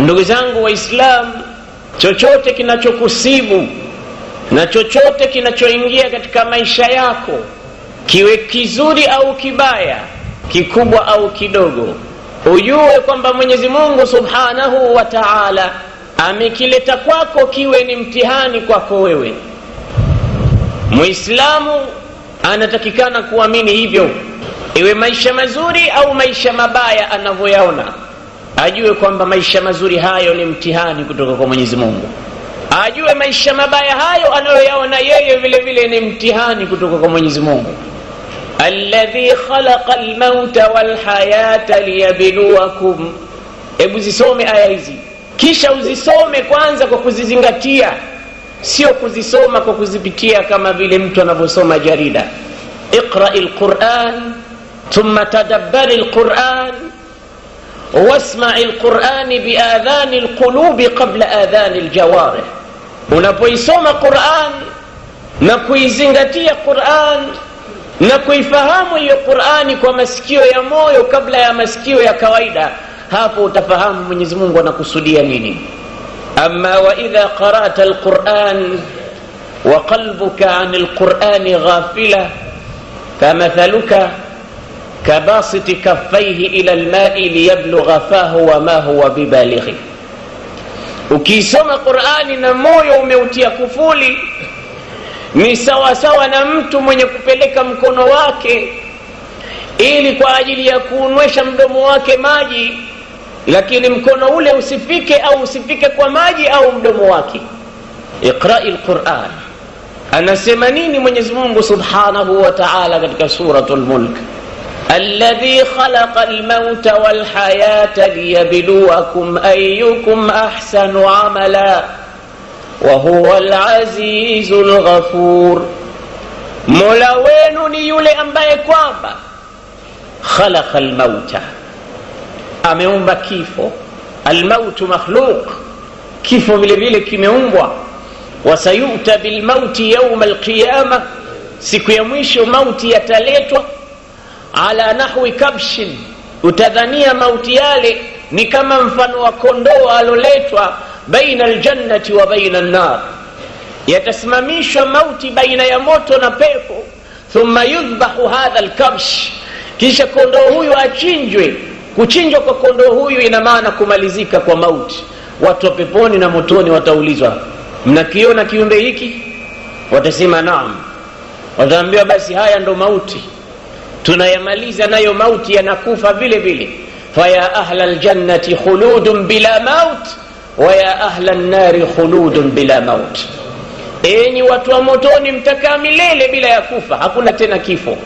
Ndugu zangu Waislamu, chochote kinachokusibu na chochote kinachoingia katika maisha yako, kiwe kizuri au kibaya, kikubwa au kidogo, ujue kwamba Mwenyezi Mungu Subhanahu wa Ta'ala amekileta kwako kiwe ni mtihani kwako wewe. Muislamu anatakikana kuamini hivyo, iwe maisha mazuri au maisha mabaya anavyoyaona, ajue kwamba maisha mazuri hayo ni mtihani kutoka kwa Mwenyezi Mungu. Ajue maisha mabaya hayo anayoyaona yeye vile vile ni mtihani kutoka kwa Mwenyezi Mungu. Alladhi khalaqa al-mauta wal hayata liyabluwakum. Hebu zisome aya hizi, kisha uzisome kwanza kwa kuzizingatia, sio kuzisoma kwa kuzipitia kama vile mtu anavyosoma jarida. Iqra'il Qur'an thumma tadabbari al-Qur'an wasma'i al-Qur'an bi'adhani al-qulubi qabla adhani al-jawarih. Unapoisoma Qur'an na kuizingatia Qur'an na kuifahamu hiyo Qur'ani kwa masikio ya moyo kabla ya masikio ya kawaida, hapo utafahamu Mwenyezi Mungu anakusudia nini. Amma wa idha qara'ta al-Qur'an wa qalbuka 'anil Qur'ani ghafila famathaluka kabasiti kaffayhi ila al-ma'i liyablugha fahu wa ma huwa bibalighi. Ukisoma Qur'ani na moyo umeutia kufuli, ni sawa sawa na mtu mwenye kupeleka mkono wake ili kwa ajili ya kuunwesha mdomo wake maji, lakini mkono ule usifike kwa maji au mdomo wake. Iqra'il Qur'an. Anasema nini Mwenyezi Mungu Subhanahu wa Ta'ala katika suratul Mulk? Alladhi khalaqa al-mauta wal hayata liyabluwakum ayyukum ahsanu amala wa huwa al-azizul ghafur. Mola wenu ni yule ambaye kwamba khalaqa al-mauta, ameumba kifo. Al-mautu makhluq, kifo vile vile kimeumbwa. Wasayuta bil mauti yawm al-qiyamah, siku ya mwisho mauti yataletwa. Ala nahwi kabshin, utadhania mauti yale ni kama mfano wa kondoo aloletwa baina aljannati wa baina an-nar. Yatasimamishwa mauti baina ya moto na pepo. Thumma yudhbahu hadha al-kabsh, kisha kondoo huyu achinjwe. Kuchinjwa kwa kondoo huyu ina maana kumalizika kwa mauti. Watu wa peponi na motoni wataulizwa, mnakiona kiumbe hiki? Watasema naam. Wataambiwa basi haya ndo mauti, tunayamaliza nayo mauti yanakufa vile vile. Faya ahla aljannati khuludun bila maut wa ya ahla an-nari khuludun bila maut. Enyi watu wa motoni mtakaa milele bila ya kufa, hakuna tena kifo.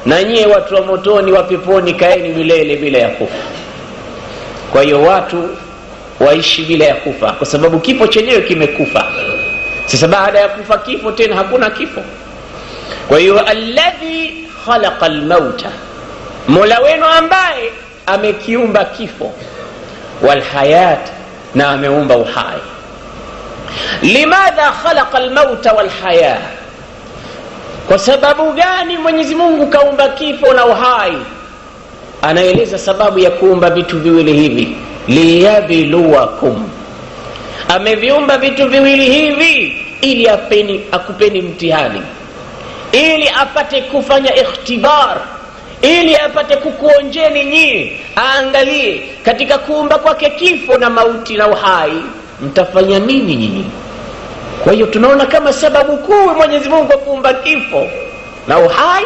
Na nyie watu wa motoni wa peponi kaeni milele bila ya kufa. Kwa hiyo watu waishi bila ya kufa kwa sababu kifo chenyewe kimekufa. Sasa baada ya kufa kifo tena hakuna kifo. Kwa hiyo alladhi khalaqa al-mauta, Mola wenu ambaye amekiumba kifo, wal hayat, na ameumba uhai. Limadha khalaqa al-mauta wal hayat? Kwa sababu gani Mwenyezi Mungu kaumba kifo na uhai? Anaeleza sababu ya kuumba vitu viwili hivi. Liyabluwakum, ameviumba vitu viwili hivi ili akupeni mtihani, ili apate kufanya ikhtibar, ili apate kukuonjeni nyie, aangalie katika kuumba kwake kifo na mauti na uhai mtafanya nini nyinyi. Kwa hiyo tunaona kama sababu kuu Mwenyezi Mungu kuumba kifo na uhai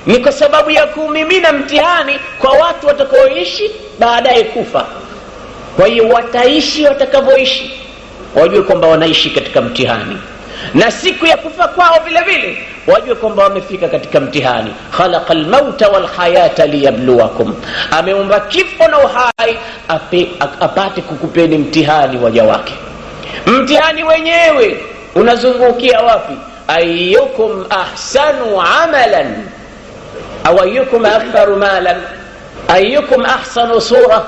ni kwa sababu ya kumimina mtihani kwa watu watakaoishi baadaye kufa. Kwa hiyo wataishi watakavyoishi, wajue kwamba wanaishi katika mtihani, na siku ya kufa kwao vile vile wajue kwamba wamefika katika mtihani. Khalaqal mauta wal hayata liyabluwakum, ameumba kifo na uhai apate kukupeni mtihani waja wake. Mtihani wenyewe unazungukia wapi? Ayyukum ahsanu amalan aw ayyukum aktharu malan, ayyukum ahsanu sura,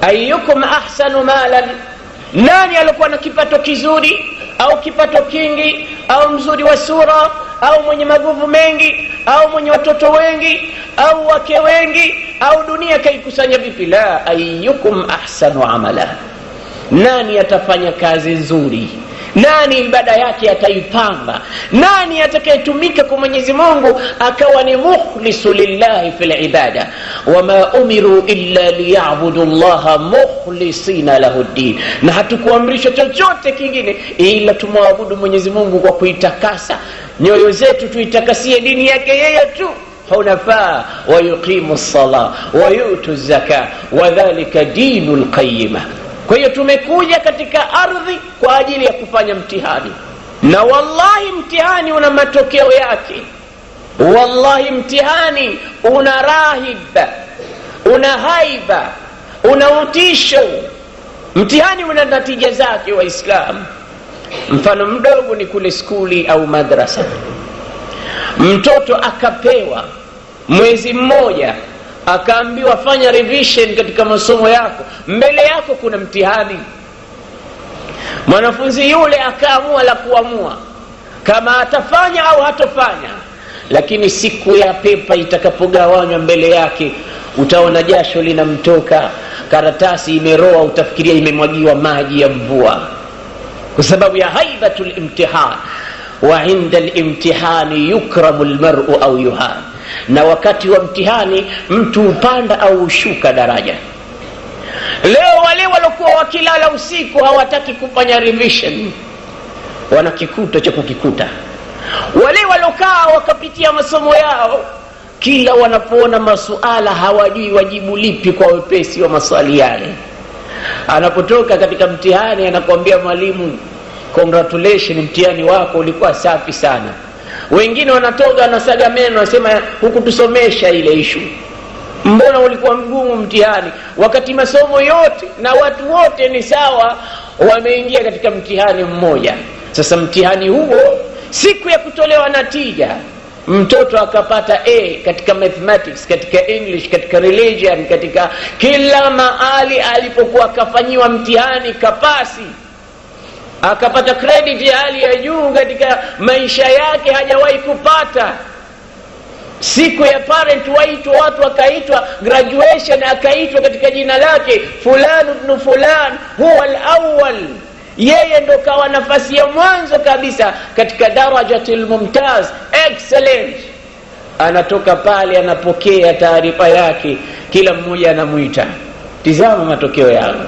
ayyukum ahsanu malan. Nani alikuwa na kipato kizuri au kipato kingi au mzuri wa sura au mwenye maguvu mengi au mwenye watoto wengi au wake wengi au dunia kaikusanya vipi? La, ayyukum ahsanu amala, nani atafanya kazi nzuri, nani ibada yake ataipamba, nani atakayetumika kwa Mwenyezi Mungu akawa ni mukhlisu lillahi fil ibada. Wama umiru illa liya'budu Allaha mukhlisina lahu ad-din, na hatukuamrishwa chochote kingine ila tumwabudu Mwenyezi Mungu kwa kuitakasa nyoyo zetu, tuitakasie dini yake yeye tu. Hunafa wa yuqimu as-salah wa yu'tu az-zakah wa dhalika dinul qayyimah. Kwa hiyo tumekuja katika ardhi kwa ajili ya kufanya mtihani, na wallahi mtihani una matokeo yake. Wallahi mtihani una rahiba, una haiba, una utisho. Mtihani una natija zake Waislamu. Mfano mdogo ni kule skuli au madrasa, mtoto akapewa mwezi mmoja, akaambiwa fanya revision katika masomo yako, mbele yako kuna mtihani. Mwanafunzi yule akaamua la kuamua kama atafanya au hatofanya, lakini siku ya pepa itakapogawanywa mbele yake, utaona jasho linamtoka, karatasi imeroa, utafikiria imemwagiwa maji ya mvua, kwa sababu ya haibatul imtihan. Wa inda al-imtihani yukramu al-mar'u au yuhan, na wakati wa mtihani mtu upanda au ushuka daraja. Leo wale walokuwa wakilala usiku hawataki kufanya revision, wana kikuta cha kukikuta. Wale walokaa wakapitia masomo yao, kila wanapoona masuala hawajui wajibu lipi kwa wepesi wa maswali yale. Anapotoka katika mtihani anakuambia mwalimu, congratulations, mtihani wako ulikuwa safi sana. Wengine wanatoka na saga meno, wasema hukutusomesha ile issue, mbona ulikuwa mgumu mtihani, wakati masomo yote na watu wote ni sawa, wameingia katika mtihani mmoja. Sasa mtihani huo, siku ya kutolewa natija, mtoto akapata A katika mathematics, katika English, katika religion, katika kila mahali alipokuwa akafanyiwa mtihani kapasi, akapata credit ya hali ya juu katika maisha yake hajawahi kupata. Siku ya parent waitwa, watu wakaitwa graduation, akaitwa katika jina lake fulan ibn fulan huwa al-awwal, yeye ndo kawa nafasi ya mwanzo kabisa katika darajatul mumtaz, excellent. Anatoka pale anapokea taarifa yake, kila mmoja anamuita, tizama matokeo yako.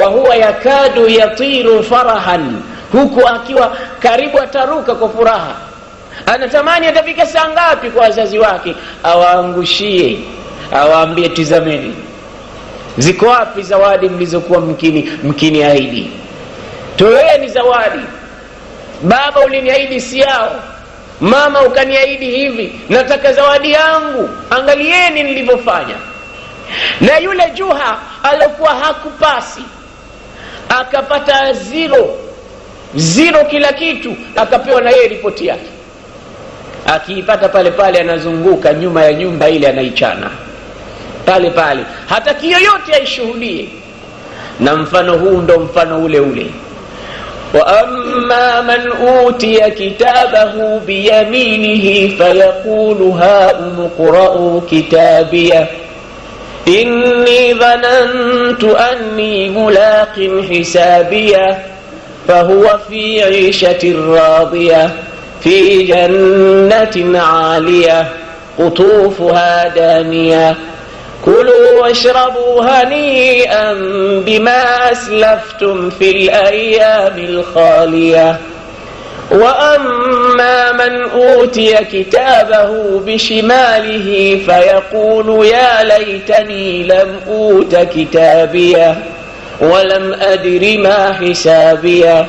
Wa huwa yakadu yatiru farahan, huku akiwa karibu ataruka kwa furaha, anatamani atafika saa ngapi kwa wazazi wake awaangushie, awaambie tizameni, ziko wapi zawadi mlizokuwa mkini ahidi? Toeni zawadi. Baba uliniahidi si yao, mama ukaniahidi hivi, nataka zawadi yangu, angalieni nilivyofanya. Na yule Juha alikuwa hakupasi, akapata zero kila kitu, akapewa na yeye ripoti yake. Akiipata pale pale anazunguka nyuma ya nyumba ile, anaichana pale pale, hata kiyoyote aishuhudie. Na mfano huu ndo mfano ule ule. Wa amma man utiya kitabahu biyaminihi fayaqulu ha umqra'u kitabiyah inni dhanantu anni mulaqin hisabiyah fahuwa fi 'ishatin radiyah fi jannatin 'aliyah qutufuha daniyah كلوا واشربوا هنيئا بما أسلفتم في الأيام الخالية وأما من أوتي كتابه بشماله فيقول يا ليتني لم أوت كتابيه ولم أدر ما حسابيه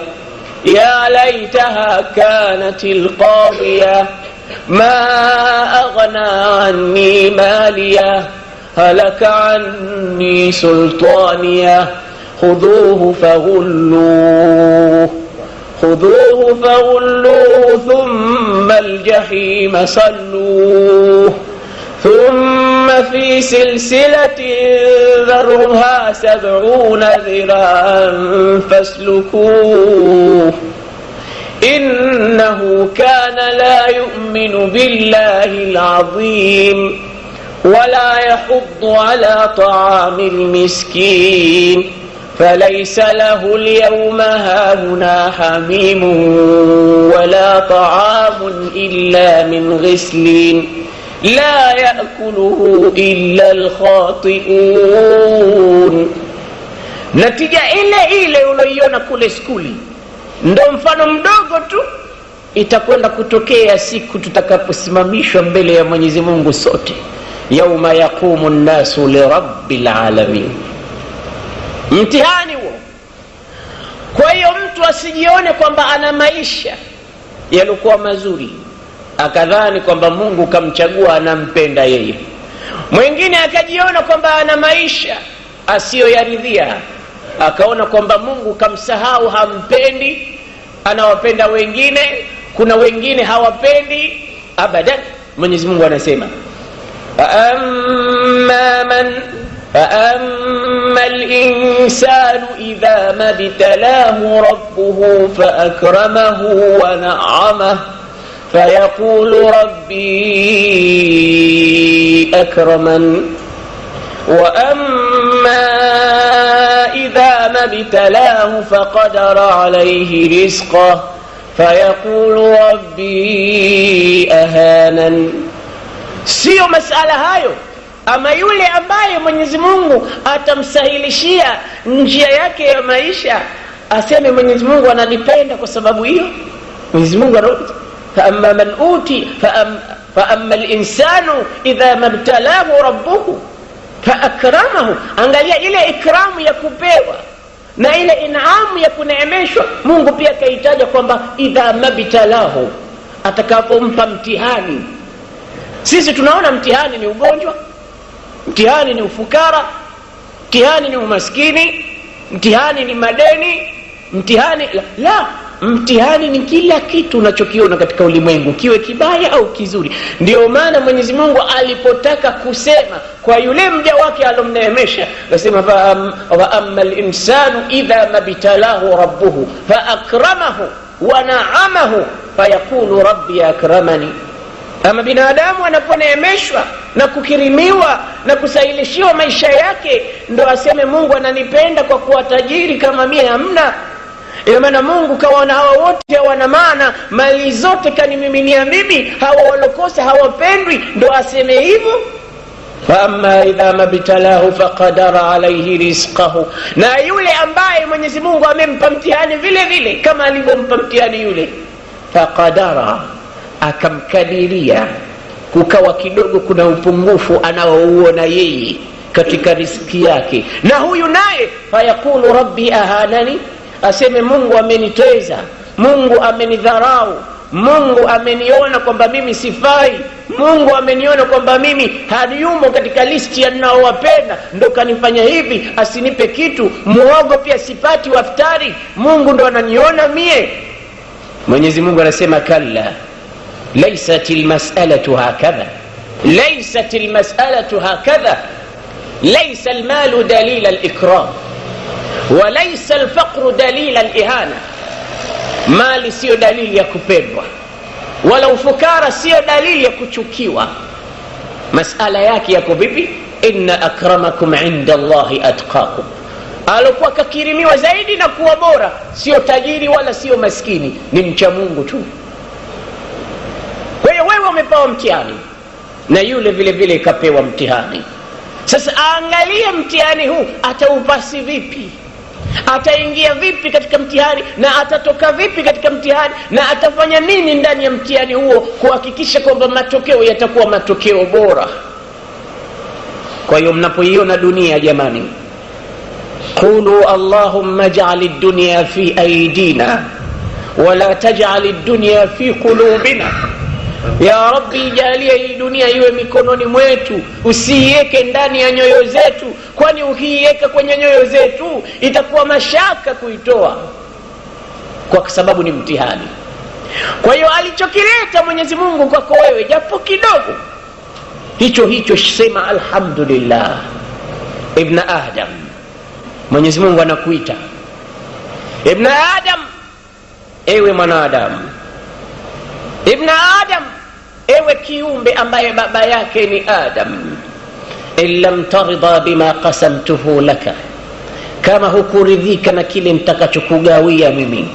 يا ليتها كانت القاضية ما أغنى عني ماليه هلك عني سلطانيه خذوه فغلوه ثم الجحيم صلوه ثم في سلسلة ذرعها 70 ذراعا فاسلكوه إنه كان لا يؤمن بالله العظيم ولا يحض على طعام المسكين فليس له اليوم هاهنا حميم ولا طعام إلا من غسلين لا يأكله إلا الخاطئون. Natija ile ile uloiona kule skuli ndo mfano mdogo tu itakwenda kutokea siku tutakaposimamishwa mbele ya Mwenyezi Mungu sote, yauma yaqumu an-nasu li rabbil alamin. Mtihani huo. Kwa hiyo mtu asijione kwamba ana maisha yalikuwa mazuri akadhani kwamba Mungu kamchagua anampenda yeye. Mwingine akajiona kwamba ana maisha asiyoyaridhia akaona kwamba Mungu kamsahau, hampendi, anawapenda wengine, kuna wengine hawapendi abadan. Mwenyezi Mungu anasema فأما الإنسان إذا ما ابتلاه ربه فأكرمه ونعمه فيقول ربي أكرمن وأما إذا ما ابتلاه فقدر عليه رزقه فيقول ربي أهانن. Sio masala hayo. Ama yule ambaye Mwenyezi Mungu atamsahilishia njia yake ya maisha aseme Mwenyezi Mungu ananipenda kwa sababu hiyo. Mwenyezi Mungu anauliza فأما من أوتي فأما الإنسان إذا ما ابتلاه ربه فأكرمه. Angalia ile ikramu ya kupewa na ile inamu ya kuneemeshwa. Mungu pia kaitaja kwamba idha mabtalahu, atakapompa mtihani. Sisi tunaona mtihani ni ugonjwa, mtihani ni ufukara, mtihani ni umaskini, mtihani ni madeni, mtihani la mtihani ni kila kitu unachokiona katika ulimwengu, kiwe kibaya au kizuri. Ndio maana Mwenyezi Mungu alipotaka kusema kwa yule mja wake alomneemesha, akasema wa ammal insanu idha mabtalahu rabbuhu fa akramahu wa na'amahu fayaqulu rabbi akramani. Ama binadamu anaponeemeshwa na kukirimiwa na kusahilishiwa maisha yake ndo aseme Mungu ananipenda kwa kuwa tajiri kama mimi hamna. Ina maana Mungu kawaona hawa wote hawana maana, mali zote kanimiminia mimi, hawa walokosa hawapendwi, ndo aseme hivyo. Fa amma idha mabtalahu faqadara alayhi rizqahu. Na yule ambaye Mwenyezi Mungu amempa mtihani vile vile kama alivyompa mtihani yule, faqadara, akamkadiria, kukawa kidogo kuna upungufu anaouona yeye katika riziki yake, na huyu naye fayaqulu rabbi ahanani, aseme Mungu ameniteza, Mungu amenidharau, Mungu ameniona kwamba mimi sifai, Mungu ameniona kwamba mimi hayumo katika listi ya ninaowapenda, ndo kanifanya hivi, asinipe kitu, muogo pia sipati waftari, Mungu ndo ananiona mie. Mwenyezi Mungu anasema kalla ليست المسألة هكذا، ليست المسألة هكذا. ليس المال دليل الإكرام وليس الفقر دليل الإهانة. مال سيو دليل ya kupendwa, wala ufukara sio dalili ya kuchukiwa. Masala yake yako vipi? Inna akramakum inda Allahi atqakum. Alikuwa kakirimiwa zaidi na kuwa bora sio tajiri wala sio maskini, ni mcha Mungu tu. Kwa hiyo wewe umepewa mtihani na yule vile vile kapewa mtihani. Sasa angalia mtihani huu ataupasi vipi, ataingia vipi katika mtihani, na atatoka vipi katika mtihani, na atafanya nini ndani ya mtihani huo kuhakikisha kwamba matokeo yatakuwa matokeo bora. Kwa hiyo mnapoiona dunia jamani, qulu allahumma ij'al ad-dunya fi aydina wala taj'al ad-dunya fi qulubina. Ya Rabbi, jalia hii dunia iwe mikononi mwetu, usiiweke ndani ya nyoyo zetu, kwani ukiiweka kwenye nyoyo zetu itakuwa mashaka kuitoa, kwa sababu ni mtihani. Kwa hiyo alichokileta Mwenyezi Mungu kwako wewe japo kidogo, hicho hicho sema alhamdulillah. Ibn Adam, Mwenyezi Mungu anakuita Ibn Adam, ewe mwanadamu. Ibn Adam, ewe kiumbe ambaye baba yake ni Adam. Illam tarida bima qasamtuhu laka, kama hukuridhika na kile nitakachokugawia mimi,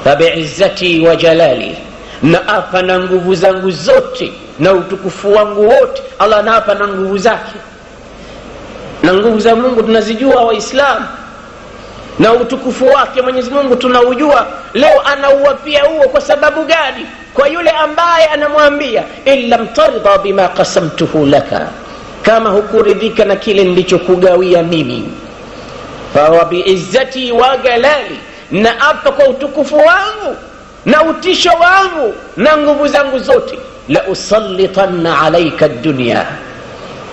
fabi'izzati wa jalali, na apa na nguvu zangu zote na utukufu wangu wote. Allah anaapa na nguvu zake, na nguvu za Mungu tunazijua Waislamu, na utukufu wake Mwenyezi Mungu tunaujua. Leo anauapia huo kwa sababu gani? Kwa yule ambaye anamwambia illam tarda bima qasamtuhu laka, kama hukuridhika na kile nilichokugawia mimi, fa bi'izzati wa jalali, na apa kwa utukufu wangu na utisho wangu na nguvu zangu zote, la usallitanna alayka ad-dunya,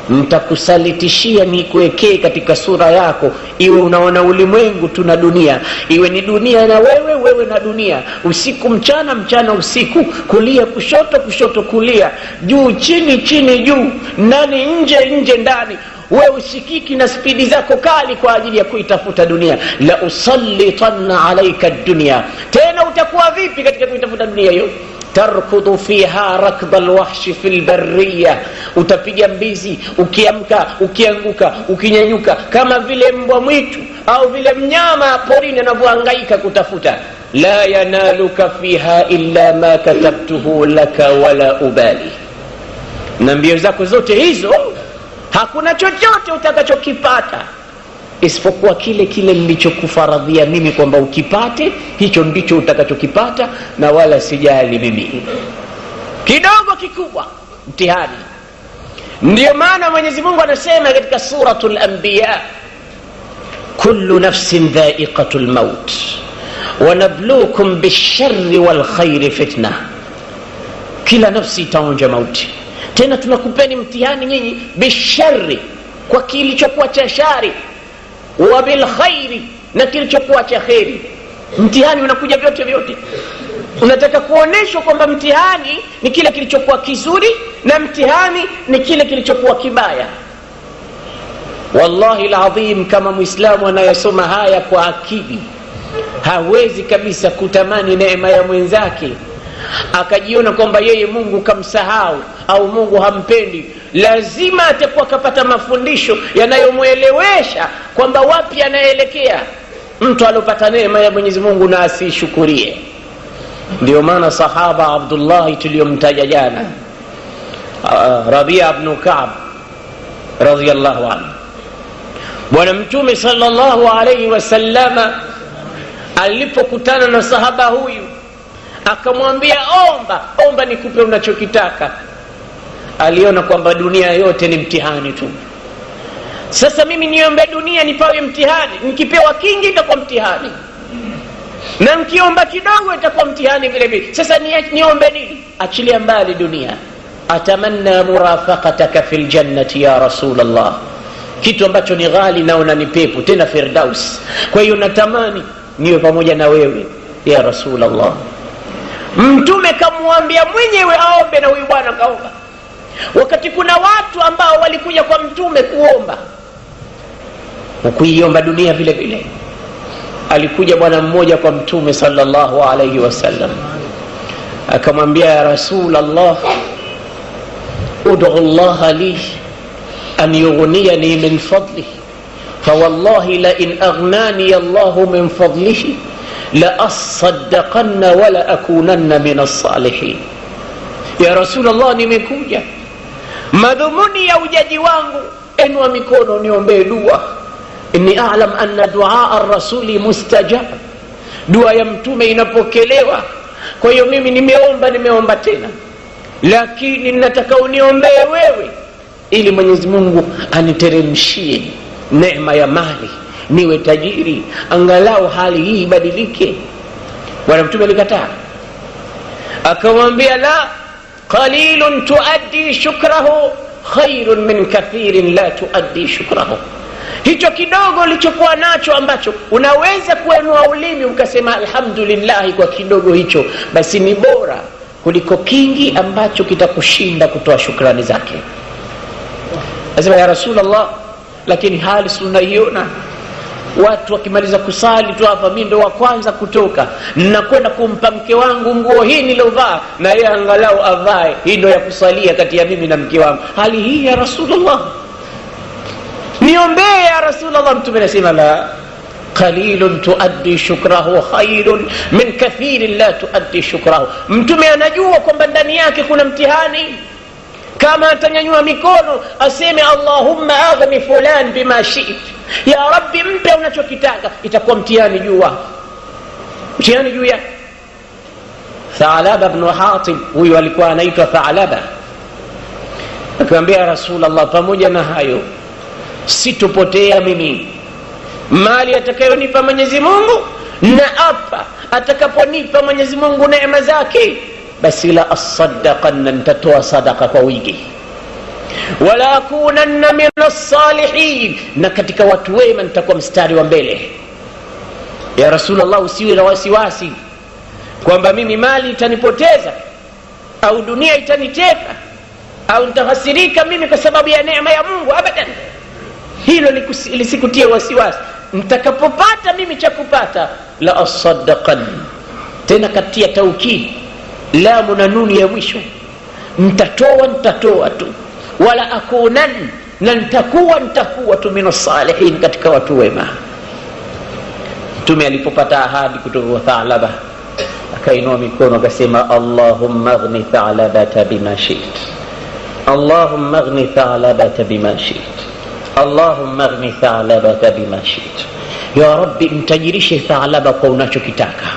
nitakusalitishia nikuwekee katika sura yako, iwe unaona ulimwengu tuna dunia, iwe ni dunia na wewe, wewe na dunia, usiku mchana, mchana usiku, kulia kushoto, kushoto kulia, juu chini, chini juu, ndani nje, nje ndani, wewe usikiki na spidi zako kali kwa ajili ya kuitafuta dunia. La usallitanna alayka ad-dunya. Tena utakuwa vipi katika kuitafuta dunia hiyo? Tarkudu fiha rakba alwahshi fil barriya, utapiga mbizi ukiamka, ukianguka, ukinyanyuka, kama vile mbwa mwitu au vile mnyama porini anavyohangaika kutafuta. La yanaluka fiha illa ma katabtuhu laka wala ubali, na mbio zako zote hizo hakuna chochote utakachokipata isipokuwa kile kile nilichokufaradhia mimi kwamba ukipate, hicho ndicho utakachokipata, na wala sijali mimi. Kidogo kikubwa mtihani. Ndio maana Mwenyezi Mungu anasema katika suratul Anbiya, kullu nafsin dha'iqatul maut wa nabluukum bish-sharri wal khairi fitna, kila nafsi itaonja mauti. Tena tunakupeni mtihani nyinyi bisharri, kwa kilichokuwa cha shari, wa bil khairi, na kilichokuwa cha khairi. Mtihani unakuja vyote vyote. Unataka kuoneshwa kwamba mtihani ni kile kilichokuwa kizuri na mtihani ni kile kilichokuwa kibaya. Wallahi alazim, kama Muislamu anayesoma haya kwa akili, hawezi kabisa kutamani neema ya mwenzake akajiona kwamba yeye Mungu kamsahau au Mungu hampendi. Lazima atakuwa kapata mafundisho yanayomuelewesha kwamba wapi anaelekea. Mtu alopata neema ya Mwenyezi Mungu na asishukurie. Ndio maana sahaba Abdullah tuliyomtaja jana, Rabi'a ibn Ka'b radhiyallahu anhu, Bwana Mtume sallallahu alayhi wasallama alipokutana na sahaba huyu akamwambia, omba nikupe unachokitaka. Aliona kwamba dunia yote ni mtihani tu. Sasa mimi niombe dunia nipawe mtihani, nikipewa kingi itakuwa mtihani, na nikiomba kidogo itakuwa mtihani vile vile. Sasa niombe nini? Achilia mbali dunia. Atamanna murafaqataka fil jannati ya Rasulullah, kitu ambacho ni ghali naona ni pepo, tena Firdaus. Kwa hiyo natamani niwe pamoja na wewe ya Rasulullah. Mtume kamwambia mwenyewe aombe, na huyu bwana kaomba. Wakati kuna watu ambao walikuja kwa Mtume kuomba, kuiomba dunia vile vile. Alikuja bwana mmoja kwa Mtume sallallahu alayhi wasallam, akamwambia, ya Rasulullah, ud'u Allah li an yughniyani min fadlihi, fa wallahi la in aghnani Allah min fadlihi la asaddaqanna wala akunanna min as-salihin. Ya Rasulullah, nimekuja, madhumuni ya ujaji wangu, enwa mikono niombee dua. Inni a'lam anna du'a ar-rasuli mustajab, dua ya Mtume inapokelewa. Kwa hiyo mimi nimeomba tena, lakini nataka uniombee wewe ili Mwenyezi Mungu aniteremshie neema ya mali, niwe tajiri, angalau hali hii ibadilike. Bwana Mtume alikataa, akamwambia, la qalilun tuaddi shukrahu khairun min kathirin la tuaddi shukrahu. Hicho kidogo ulichokuwa nacho ambacho unaweza kuenua ulimi ukasema alhamdulillah kwa kidogo hicho, basi ni bora kuliko kingi ambacho kitakushinda kutoa shukrani zake. Nasema, ya Rasulullah, lakini hali tunaiona watu wakimaliza kusali tu hapa, mimi ndo wa kwanza kutoka na kwenda kumpa mke wangu nguo hii nilovaa, na yeye angalau avae hii ndo ya kusalia kati ya mimi na mke wangu. Hali hii ya Rasulullah, niombee ya Rasulullah. Mtume anasema, la qalilun tuaddi shukrahu khairun min kathirin la tuaddi shukrahu. Mtume anajua kwamba ndani yake kuna mtihani. Kama atanyanyua mikono aseme Allahumma aghni fulan bima shi'it, ya Rabbi mpe unachokitaka, itakuwa mtihani juu wako, mtihani juu yake. Tha'laba ibn Hatib, huyu alikuwa anaitwa Tha'laba, akamwambia Rasulullah, pamoja na hayo sitopotea mimi. Mali atakayonipa Mwenyezi Mungu, na apa atakaponipa Mwenyezi Mungu neema zake, basi la asaddaqanna, nitatoa sadaqa kwa wingi. Wala akunanna min as-salihin, na katika watu wema nitakuwa mstari wa mbele. Ya Rasulullah, usiwe na wasiwasi kwamba mimi mali itanipoteza au dunia itaniteka au nitahasirika mimi kwa sababu ya neema ya Mungu. Abadan, hilo lisikutie wasiwasi. Nitakapopata mimi cha kupata, la asaddaqan, tena katia taukid, lamu na nuni ya mwisho, nitatoa tu. Wala akunan, na nitakuwa tu minas salihin, katika watu wema. Mtume alipopata ahadi kutoka kwa Tha'laba, akainua mikono akasema Allahumma aghni Tha'labata bima shi'it, Allahumma aghni Tha'labata bima shi'it, Allahumma aghni Tha'labata bima shi'it. Ya Rabbi, mtajirishe Tha'laba kwa unachokitaka.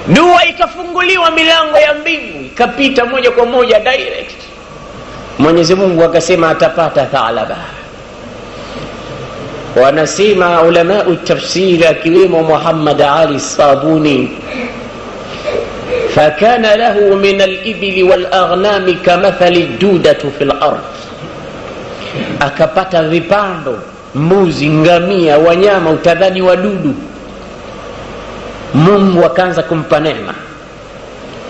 Dua ikafunguliwa, milango ya mbingu ikapita moja kwa moja direct. Mwenyezi Mungu akasema atapata Tha'laba. Wanasema ulama tafsiri akiwemo Muhammad Ali Sabuni, fakana lahu min al-ibli wal-aghnami kamathali ad-dudatu fil ardh, akapata vipando, mbuzi, ngamia, wanyama utadhani wadudu. Mungu akaanza kumpa neema,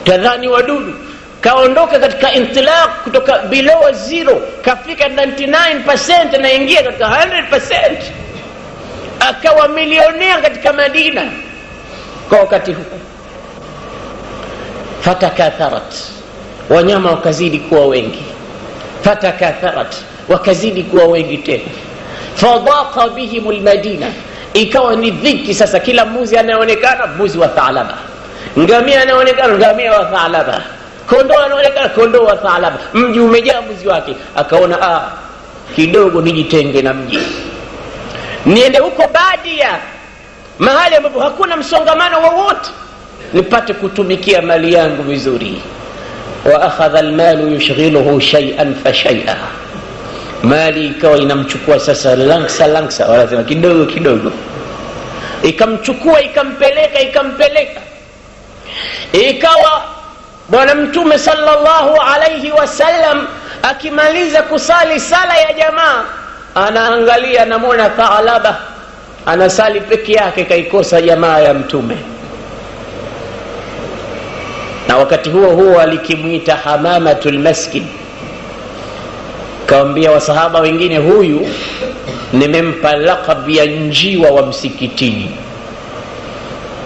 utadhani wadudu. Kaondoka katika intilaq kutoka below zero, kafika 99% na ingia katika 100%, akawa milionea katika Madina kwa wakati huo. Fatakatharat, wanyama wakazidi kuwa wengi. Fatakatharat, wakazidi kuwa wengi tena. Fadaqa bihim almadina, ikawa ni dhiki sasa. Kila mbuzi anaonekana mbuzi wa Tha'laba, ngamia anaonekana ngamia wa Tha'laba, kondoo anaonekana kondoo wa Tha'laba. Mji umejaa mbuzi wake. Akaona kidogo nijitenge na mji, niende huko badia, mahali ambapo hakuna msongamano wowote, nipate kutumikia mali yangu vizuri. Wa akhadha almalu yushghiluhu shay'an fa shay'a, mali ikawa inamchukua sasa langsa, wanasema kidogo kidogo, ikamchukua ikampeleka. Ikawa Bwana Mtume sallallahu alayhi wasallam akimaliza kusali sala ya jamaa, anaangalia, anamwona Tha'laba anasali peke yake, kaikosa jamaa ya Mtume. Na wakati huo alikimuita hamamatul masjid, kaambia wasahaba wengine, huyu nimempa laqab ya njiwa wa msikitini.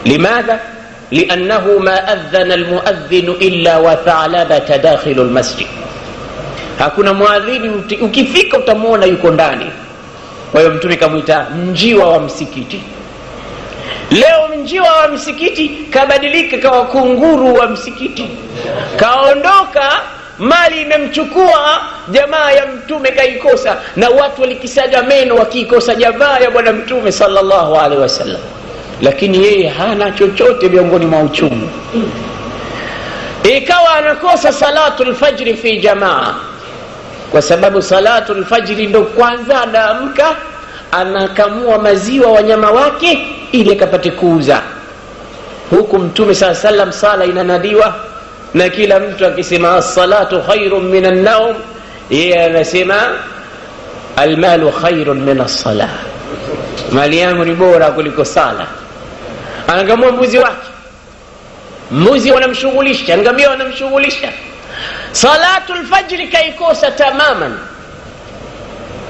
Limadha? Liannahu ma adhana almuadhdhin illa wa Tha'labata dakhilu almasjid. Hakuna muadhini ukifika utamuona yuko ndani. Kwa hiyo Mtume kamuita njiwa wa msikiti. Leo njiwa wa msikiti kabadilika kawa kunguru wa msikiti. Kaondoka, mali imemchukua, jamaa ya Mtume kaikosa, na watu walikisaga meno wakikosa jamaa ya Bwana Mtume sallallahu alaihi wasallam. Lakini yeye hana chochote miongoni mwa uchungu. Ikawa anakosa salatul fajri fi jamaa, kwa sababu salatul fajri ndo kwanza anaamka, anakamua maziwa wanyama wake ili akapate kuuza. Huku Mtume sallallahu alaihi wasallam sala inanadiwa, na kila mtu akisema as-salatu khairun minan nawm, yeye anasema al-malu khairun min as-salah, mali yangu ni bora kuliko sala. Anakamua mbuzi wake, mbuzi wanamshughulisha, ngamia wanamshughulisha. Salatul fajri kaikosa tamaman,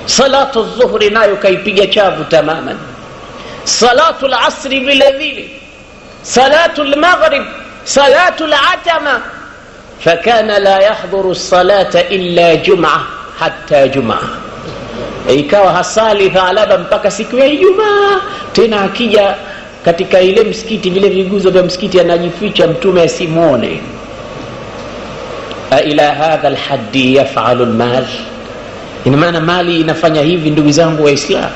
salatu dhuhri nayo kaipiga chavu tamaman, salatul asri vile vile, salatul maghrib, salatul atama. Fakana la yahdhuru as-salata illa jum'ah hatta jum'ah, ikawa hasali Thalaba mpaka siku ya Ijumaa. Tena akija katika ile msikiti, vile viguzo vya msikiti anajificha mtume asimuone. Ila hadha alhaddi yaf'alu almal. Ina maana mali inafanya hivi, ndugu zangu Waislamu,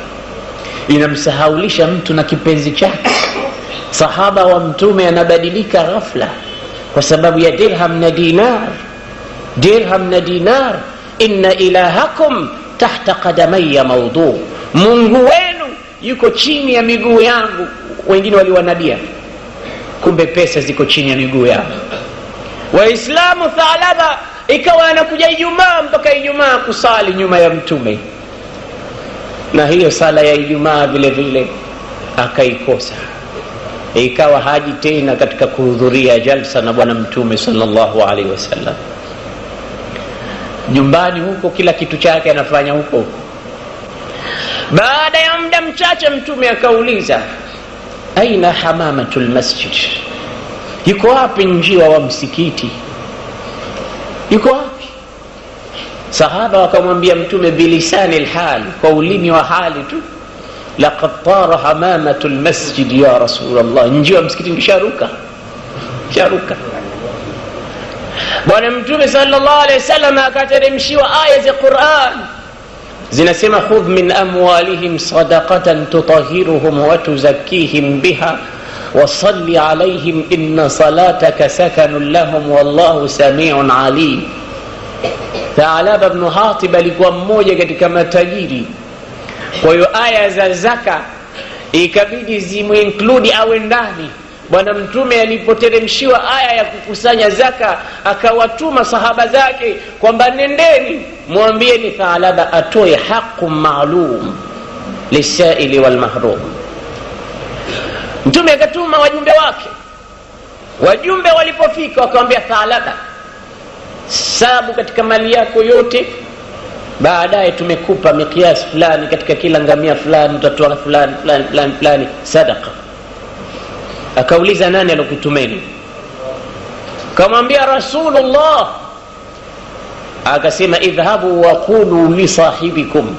inamsahaulisha mtu na kipenzi chake. Sahaba wa mtume anabadilika ghafla kwa sababu ya dirham na dinar. Dirham na dinar. Inna ilahakum tahta qadamayya mawdu, Mungu wenu yuko chini ya miguu yangu. Wengine waliwanadia, kumbe pesa ziko chini ya miguu yao. Waislamu Thalaba ikawa anakuja Ijumaa mpaka Ijumaa kusali nyuma ya mtume, na hiyo sala ya Ijumaa vile vile akaikosa. Ikawa haji tena katika kuhudhuria jalsa na bwana mtume sallallahu alaihi wasallam. Nyumbani huko kila kitu chake anafanya huko. Baada ya muda mchache mtume akauliza, aina hamamatul masjid, yuko wapi njiwa wa msikiti, yuko wapi? Sahaba wakamwambia mtume bilisani alhal, kwa ulimi wa hali tu, laqad tara hamamatul masjid ya Rasulullah, njiwa wa msikiti sharuka. Bwana mtume sallallahu alaihi wasallam akateremshiwa aya za Qur'an zinasema, khudh min amwalihim sadaqatan tutahhiruhum wa tuzakkihim biha wa salli alayhim inna salataka sakanun lahum wallahu samiun alim. Thalaba ibn Hatib alikuwa mmoja katika matajiri, kwa hiyo aya za zaka ikabidi zimuinclude awe ndani. Bwana mtume alipoteremshiwa aya ya kukusanya zaka akawatuma sahaba zake kwamba nendeni mwambieni Thalaba atoe haqu maalum lisaili wal mahrum. Mtume akatuma wajumbe wake. Wajumbe walipofika wakamwambia Thalaba, sabu katika mali yako yote, baadaye tumekupa mikiasi fulani katika kila ngamia fulani, utatoa fulani sadaqa. Akauliza, nani alokutumeni? Kamwambia Rasulullah. Akasema, idhhabu wa qulu li sahibikum,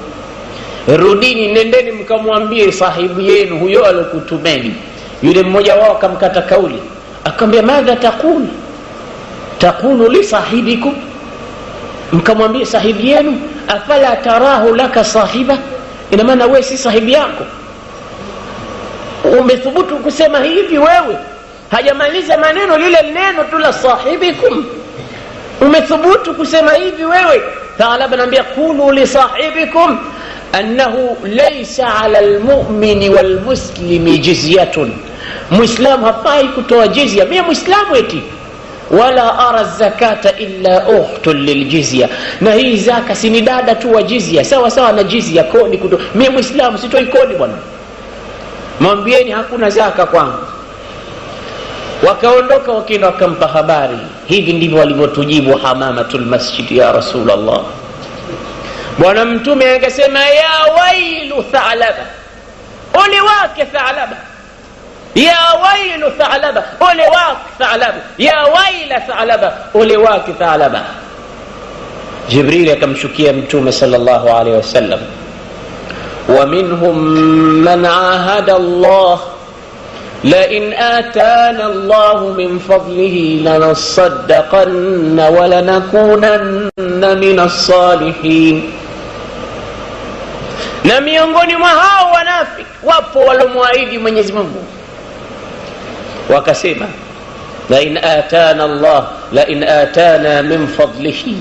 rudini nendeni mkamwambie sahibu yenu huyo alokutumeni. Yule mmoja wao akamkata kauli, akamwambia, madha taqul? Taqulu li sahibikum, mkamwambie sahibu yenu, afala tarahu laka sahiba, ina maana wewe si sahibu yako? Umethubutu kusema hivi wewe? Hajamaliza maneno lile neno tu la sahibikum, umethubutu kusema hivi wewe? Thalaba anambia, qulu li sahibikum annahu laysa ala almu'mini walmuslimi jizyatun, muislamu hafai kutoa jizya. mimi muislamu eti wala ara zakata illa ukhtun liljizya, na hii zaka si ni dada tu wa jizya, sawa sawa na jizya, kodi kutoa. mimi muislamu sitoi kodi bwana, mwambieni hakuna zaka kwangu. Wakaondoka wakienda wakampa habari. Hivi ndivyo walivyotujibu hamamatul masjid ya Rasulullah. Bwana mtume akasema, ya wailu Thalaba, ole wake Thalaba, ya wailu Thalaba, ole wake Thalaba, ya waila Thalaba, ole wake Thalaba. Jibril akamshukia mtume sallallahu alaihi wasallam, ومنهم من عاهد الله لئن آتانا الله من فضله لنصدقن ولنكونن من الصالحين. Na miongoni mwa hao wanafiki wapo walomwaahidi Mwenyezi Mungu, wakasema, لئن آتانا الله لئن آتانا من فضله,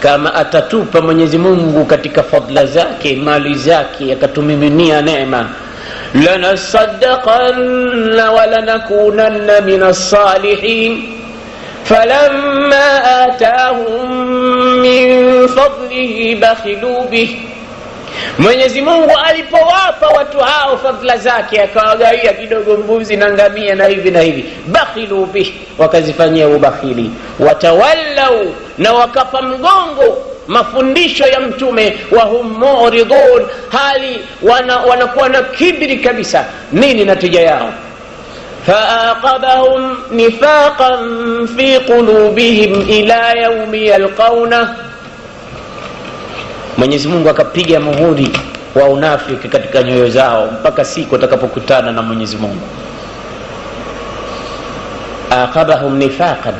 kama atatupa Mwenyezi Mungu katika fadla zake, mali zake, akatumiminia neema, lanasaddaqanna wa lanakunanna minas salihin. falamma atahum min fadlihi bakhilu bih, Mwenyezi Mungu alipowapa watu hao fadla zake akawagawia kidogo mbuzi na ngamia na hivi na hivi, bakhilu bih, wakazifanyia ubakhili. Watawallau, na wakapa mgongo mafundisho ya mtume. Wahum mu'ridun, hali wanakuwa na kibri kabisa. Nini natija yao? faaqabahum nifaqan fi qulubihim ila yawmi yalqawna, Mwenyezi Mungu akapiga muhuri wa unafiki katika nyoyo zao mpaka siku watakapokutana na Mwenyezi Mungu. Aqabahum nifaqan,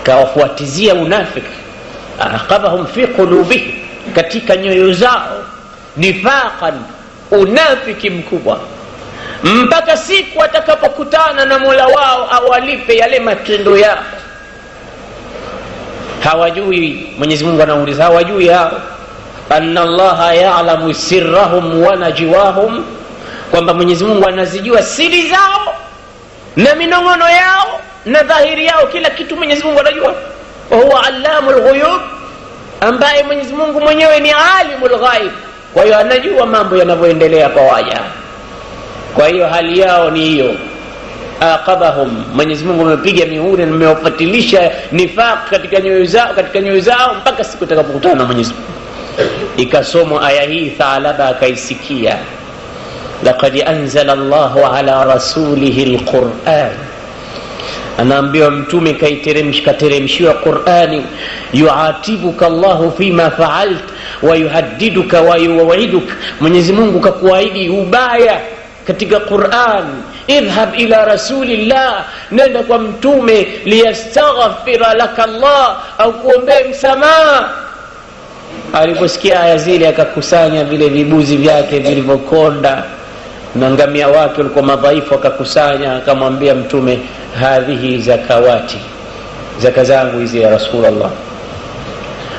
kawafuatizia unafiki. Aqabahum fi qulubihim, katika nyoyo zao, nifaqan, unafiki mkubwa, mpaka siku watakapokutana na Mola wao awalipe yale matendo yao. Hawajui, Mwenyezi Mungu anauliza, hawajui hao anna Allaha ya'lamu sirrahum wa najwahum, kwamba Mwenyezi Mungu anazijua siri zao na minongono yao na dhahiri yao, kila kitu Mwenyezi Mungu anajua. Wa huwa allamul ghuyub, ambaye Mwenyezi Mungu mwenyewe ni alimul ghaib, kwa hiyo anajua mambo yanavyoendelea kwa waja. Kwa hiyo hali yao ni hiyo. Aqabahum, Mwenyezi Mungu amepiga mihuri na amewafatilisha nifaq katika nyoyo zao mpaka siku atakapokutana na Mwenyezi Mungu. Ikasomwa aya hii, Thalaba akaisikia, laqad anzala Allahu ala rasulihi alquran, anaambiwa mtume kateremshiwa Qur'ani, yuatibuka Allahu fima fa'alt wa yuhaddiduka wa yu'iduka, Mwenyezi Mungu kakuahidi ubaya katika Qur'an. Idhhab ila rasulillah, nenda kwa mtume, liyastaghfira laka Allah, au kuombea msamaha. Aliposikia aya zile akakusanya vile vibuzi vyake vilivyokonda na ngamia wake walikuwa madhaifu, akakusanya akamwambia mtume, hadhihi zakawati, zaka zangu hizi ya Rasulullah.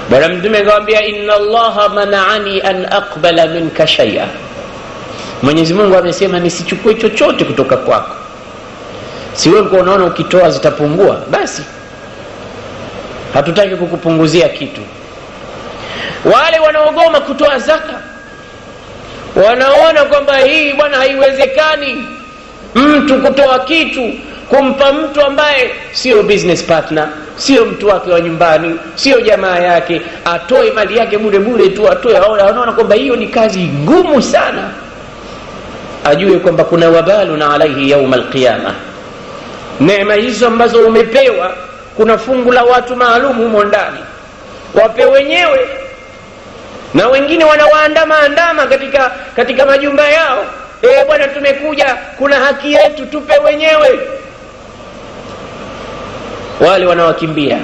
Bwana mtume akamwambia, inna Allaha mana'ani an aqbala minka shay'a, Mwenyezi Mungu amesema nisichukue chochote kutoka kwako. Si wewe unaona ukitoa zitapungua? Basi hatutaki kukupunguzia kitu. Wale wanaogoma kutoa zaka wanaona kwamba hii bwana haiwezekani mtu kutoa kitu kumpa mtu ambaye sio business partner, sio mtu wake wa nyumbani, sio jamaa yake, atoe mali yake bure tu atoe. Wanaona kwamba hiyo ni kazi ngumu sana. Ajue kwamba kuna wabalu na alaihi yaum alqiyama. Neema hizo ambazo umepewa, kuna fungu la watu maalum humo ndani, wape wenyewe, na wengine wanawaandama katika majumba yao. Bwana tumekuja, kuna haki yetu, tupe wenyewe. Wale wanawakimbia.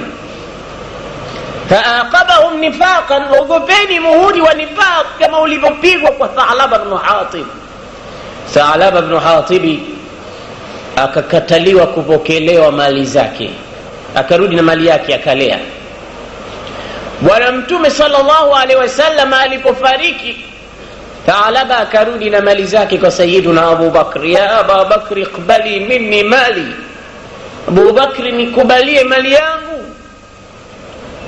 Faaqabahum nifaqan, ogopeni muhuri wa nifaq kama ulivyopigwa kwa Thalaba ibn Hatib. Thalaba ibn Hatib akakataliwa kupokelewa mali zake, akarudi na mali yake akalea. Bwana Mtume sallallahu alaihi wasallam alipofariki, Thalaba akarudi na mali zake kwa Sayyiduna Abu Bakr. Ya Abu Bakr, iqbali minni mali, Abu Bakr nikubalie mali yangu.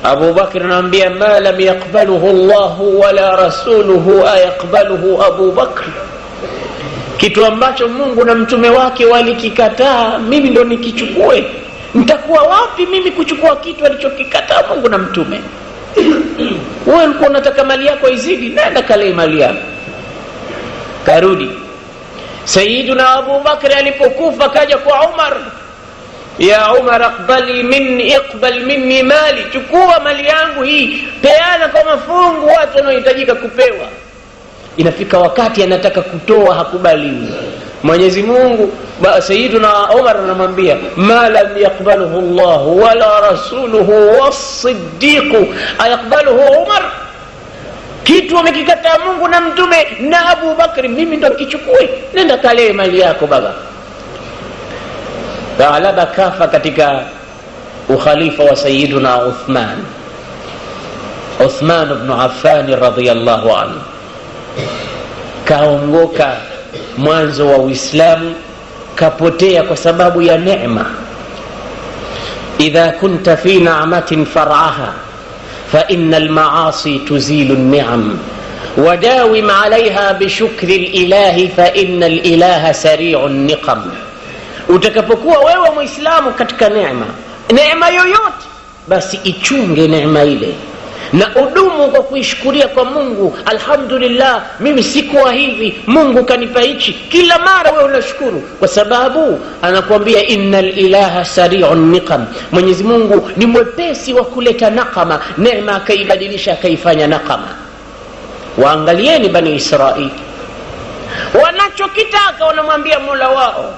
Abu Bakr anamwambia, ma lam yaqbaluhu Allahu wala rasuluhu ayaqbaluhu Abu Bakr, kitu ambacho Mungu na mtume wake walikikataa mimi ndo nikichukue? Nitakuwa wapi mimi kuchukua kitu alichokikataa Mungu na mtume? Wewe ulikuwa unataka mali yako izidi, nenda kale mali yako. Karudi. Sayyiduna Abu Bakr alipokufa kaja kwa Umar, ya Umar, iqbal minni mali, chukua mali yangu hii, peana kwa mafungu watu wanaohitajika kupewa. Inafika wakati anataka kutoa, hakubaliwi. Mwenyezi Mungu, Sayyiduna Umar anamwambia, ma lam yaqbaluhu Allah wala rasuluhu was-siddiq ayaqbaluhu Umar, kitu wamekikataa Mungu na mtume na Abu Bakr, mimi ndo kichukue? Nenda kale mali yako baba. Thalaba kafa katika ukhalifa wa Sayyiduna Uthman ibn Affan radhiyallahu anhu. Kaongoka mwanzo wa Uislamu, kapotea kwa sababu ya neema. Idha kunta fi na'matin far'aha fa innal ma'asi tuzilu an-ni'am wadawim 'alayha bi shukri al-ilahi fa innal ilaha sari'u an-niqam. Utakapokuwa wewe Muislamu katika neema yoyote, basi ichunge neema ile na udumu kwa kuishkuria kwa Mungu. Alhamdulillah, mimi sikuwa hivi, Mungu kanipa hichi. Kila mara wewe unashukuru, kwa sababu anakuambia innal ilaha sari'un niqam, Mwenyezi Mungu ni mwepesi wa kuleta nakama. Neema akaibadilisha akaifanya nakama. Waangalieni Bani Israili, wanachokitaka wanamwambia Mola wao,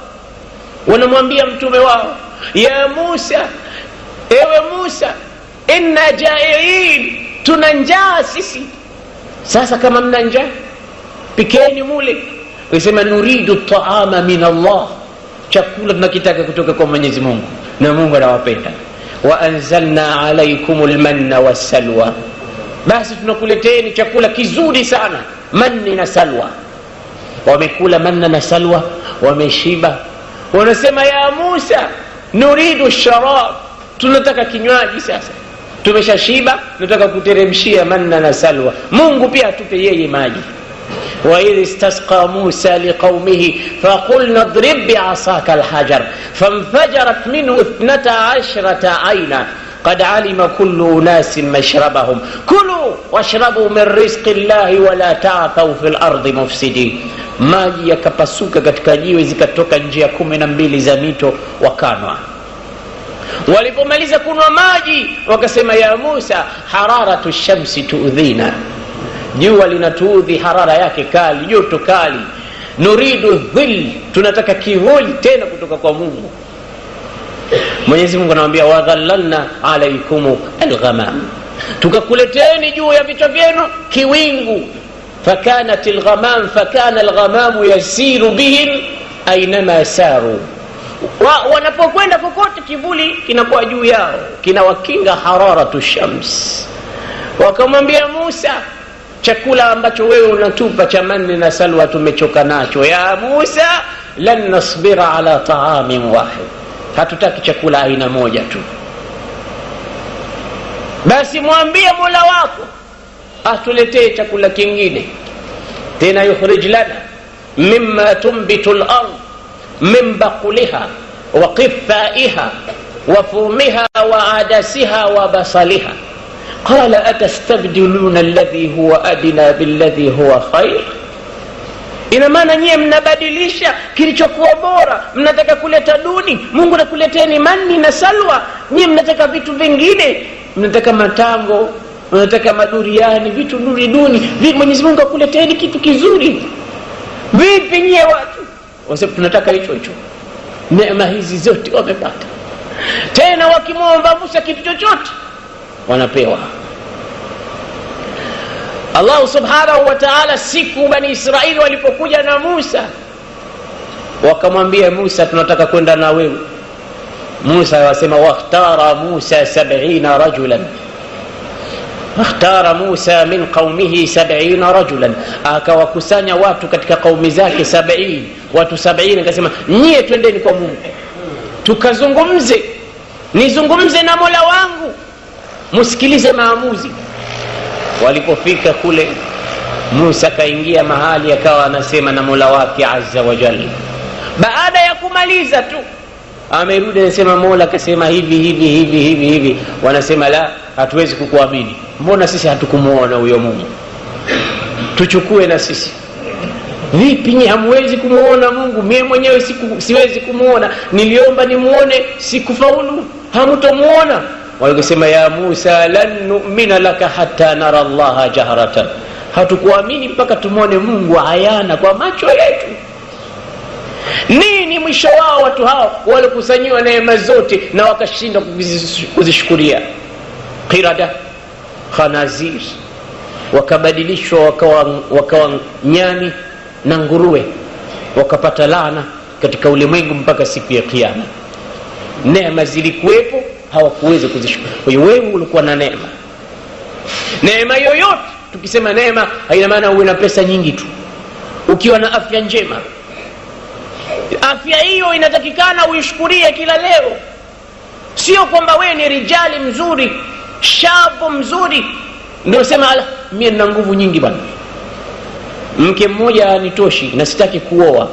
wanamwambia mtume wao, ya Musa, ewe Musa, inna ja'in, tuna njaa sisi. Sasa kama mna njaa, pikeni mule. Wasema nuridu ta'ama min Allah, chakula tunakitaka kutoka kwa Mwenyezi Mungu, na Mungu anawapenda. Wa anzalna alaykumul manna wassalwa, basi tunakuleteni chakula kizuri sana, manni na salwa. Wamekula manna na salwa, wameshiba. Wanasema ya Musa, nuridu sharab, tunataka kinywaji sasa, tumeshashiba, tunataka kuteremshia manna na salwa. Mungu pia atupe yeye maji. wa idh istasqa Musa liqaumihi faqulna idrib bi'asaka alhajar fanfajarat minhu 12 ayna قد علم كل أناس مشربهم كلوا واشربوا من رزق الله ولا تعثوا في الأرض مفسدين. Maji yakapasuka katika jiwe, zikatoka njia 12 za mito, wakanwa. Walipomaliza kunwa maji wakasema ya Musa, hararatu shamsi tuudhina, jua linatuudhi, harara yake kali, joto kali. Nuridu dhill, tunataka kivuli tena kutoka kwa Mungu. Mwenyezi Mungu anamwambia wadhallalna alaykum alghamam, tukakuleteni juu ya vichwa vyenu kiwingu. فكانت الغمام فكان الغمام يسير بهم أينما ساروا, wanapokwenda kokote kivuli kinakuwa juu yao, kinawakinga hararatu shams. Wakamwambia Musa, chakula ambacho wewe unatupa cha manni na salwa tumechoka nacho. Ya Musa, lan nasbira ala ta'amin wahid, hatutaki chakula aina moja tu. Basi mwambie Mola wako atuletee chakula kingine tena. Yukhrij lana mimma tunbitu al-ard min baquliha wa qithaiha wa fumiha wa adasiha wa basaliha. Qala atastabdiluna alladhi huwa adna billadhi huwa khair. Ina maana nyie mnabadilisha kilichokuwa bora, mnataka kuleta duni. Mungu anakuleteni manni na salwa, nyie mnataka vitu vingine, mnataka matango, unataka maduriani, vitu duni duni. Mwenyezi Mungu akuleteni kitu kizuri. Vipi nyie watu? Wasema tunataka hicho hicho. Neema hizi zote wamepata. Tena wakimwomba Musa kitu chochote wanapewa. Allah subhanahu wa ta'ala, siku Bani Israili walipokuja na Musa, wakamwambia Musa, tunataka kwenda na wewe. Musa wasema wakhtara Musa 70 rajulan, akhtara Musa min qaumihi 70 rajulan, akawakusanya watu katika kaumi zake 70, watu 70. Akasema nyie twendeni kwa Mungu tukazungumze, nizungumze na Mola wangu, msikilize maamuzi. Walipofika kule, Musa kaingia mahali akawa anasema na Mola wake azza wa jalla. Baada ya kumaliza tu amerudi anasema, Mola akasema hivi hivi hivi hivi hivi. Wanasema la, hatuwezi kukuamini, mbona sisi hatukumuona huyo Mungu, tuchukue na sisi. Vipi nyinyi hamwezi kumuona Mungu? Mimi mwenyewe siwezi kumuona, niliomba nimuone sikufaulu, hamtomuona. Wakasema ya Musa, lan nu'mina laka hatta nara Allaha jahratan, hatukuamini mpaka tumuone Mungu ayana kwa macho yetu. Nini mwisho wao watu hao? Walikusanyiwa neema zote na wakashindwa kuzishukuria. Qirada, khanazir, wakabadilishwa wakawa nyani na nguruwe, wakapata laana katika ulimwengu mpaka siku ya kiyama. Neema zilikuwepo, hawakuweza kuzishukuru. Kwa hiyo wewe ulikuwa na neema. Neema yoyote, tukisema neema haina maana uwe na pesa nyingi tu. Ukiwa na afya njema, afya hiyo inatakikana uishukurie kila leo. Sio kwamba wewe ni rijali mzuri, shabu mzuri, ndio sema mimi nina nguvu nyingi bwana, mke mmoja hanitoshi na sitaki kuoa,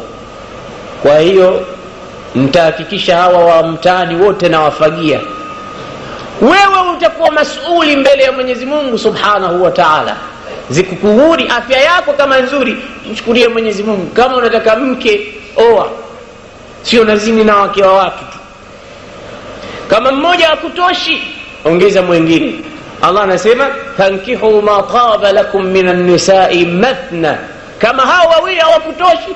kwa hiyo nitahakikisha hawa wa mtaani wote na wafagia. wewe utakuwa mas'uli mbele ya Mwenyezi Mungu Subhanahu wa Ta'ala. Zikukuhuri afya yako kama nzuri, mchukulie Mwenyezi Mungu. Kama unataka mke, oa, sio nazini na wake wa watu tu. Kama mmoja hakutoshi, ongeza mwingine. Allah anasema tankihu ma taba lakum minan nisa'i mathna. Kama hao wawili hawakutoshi,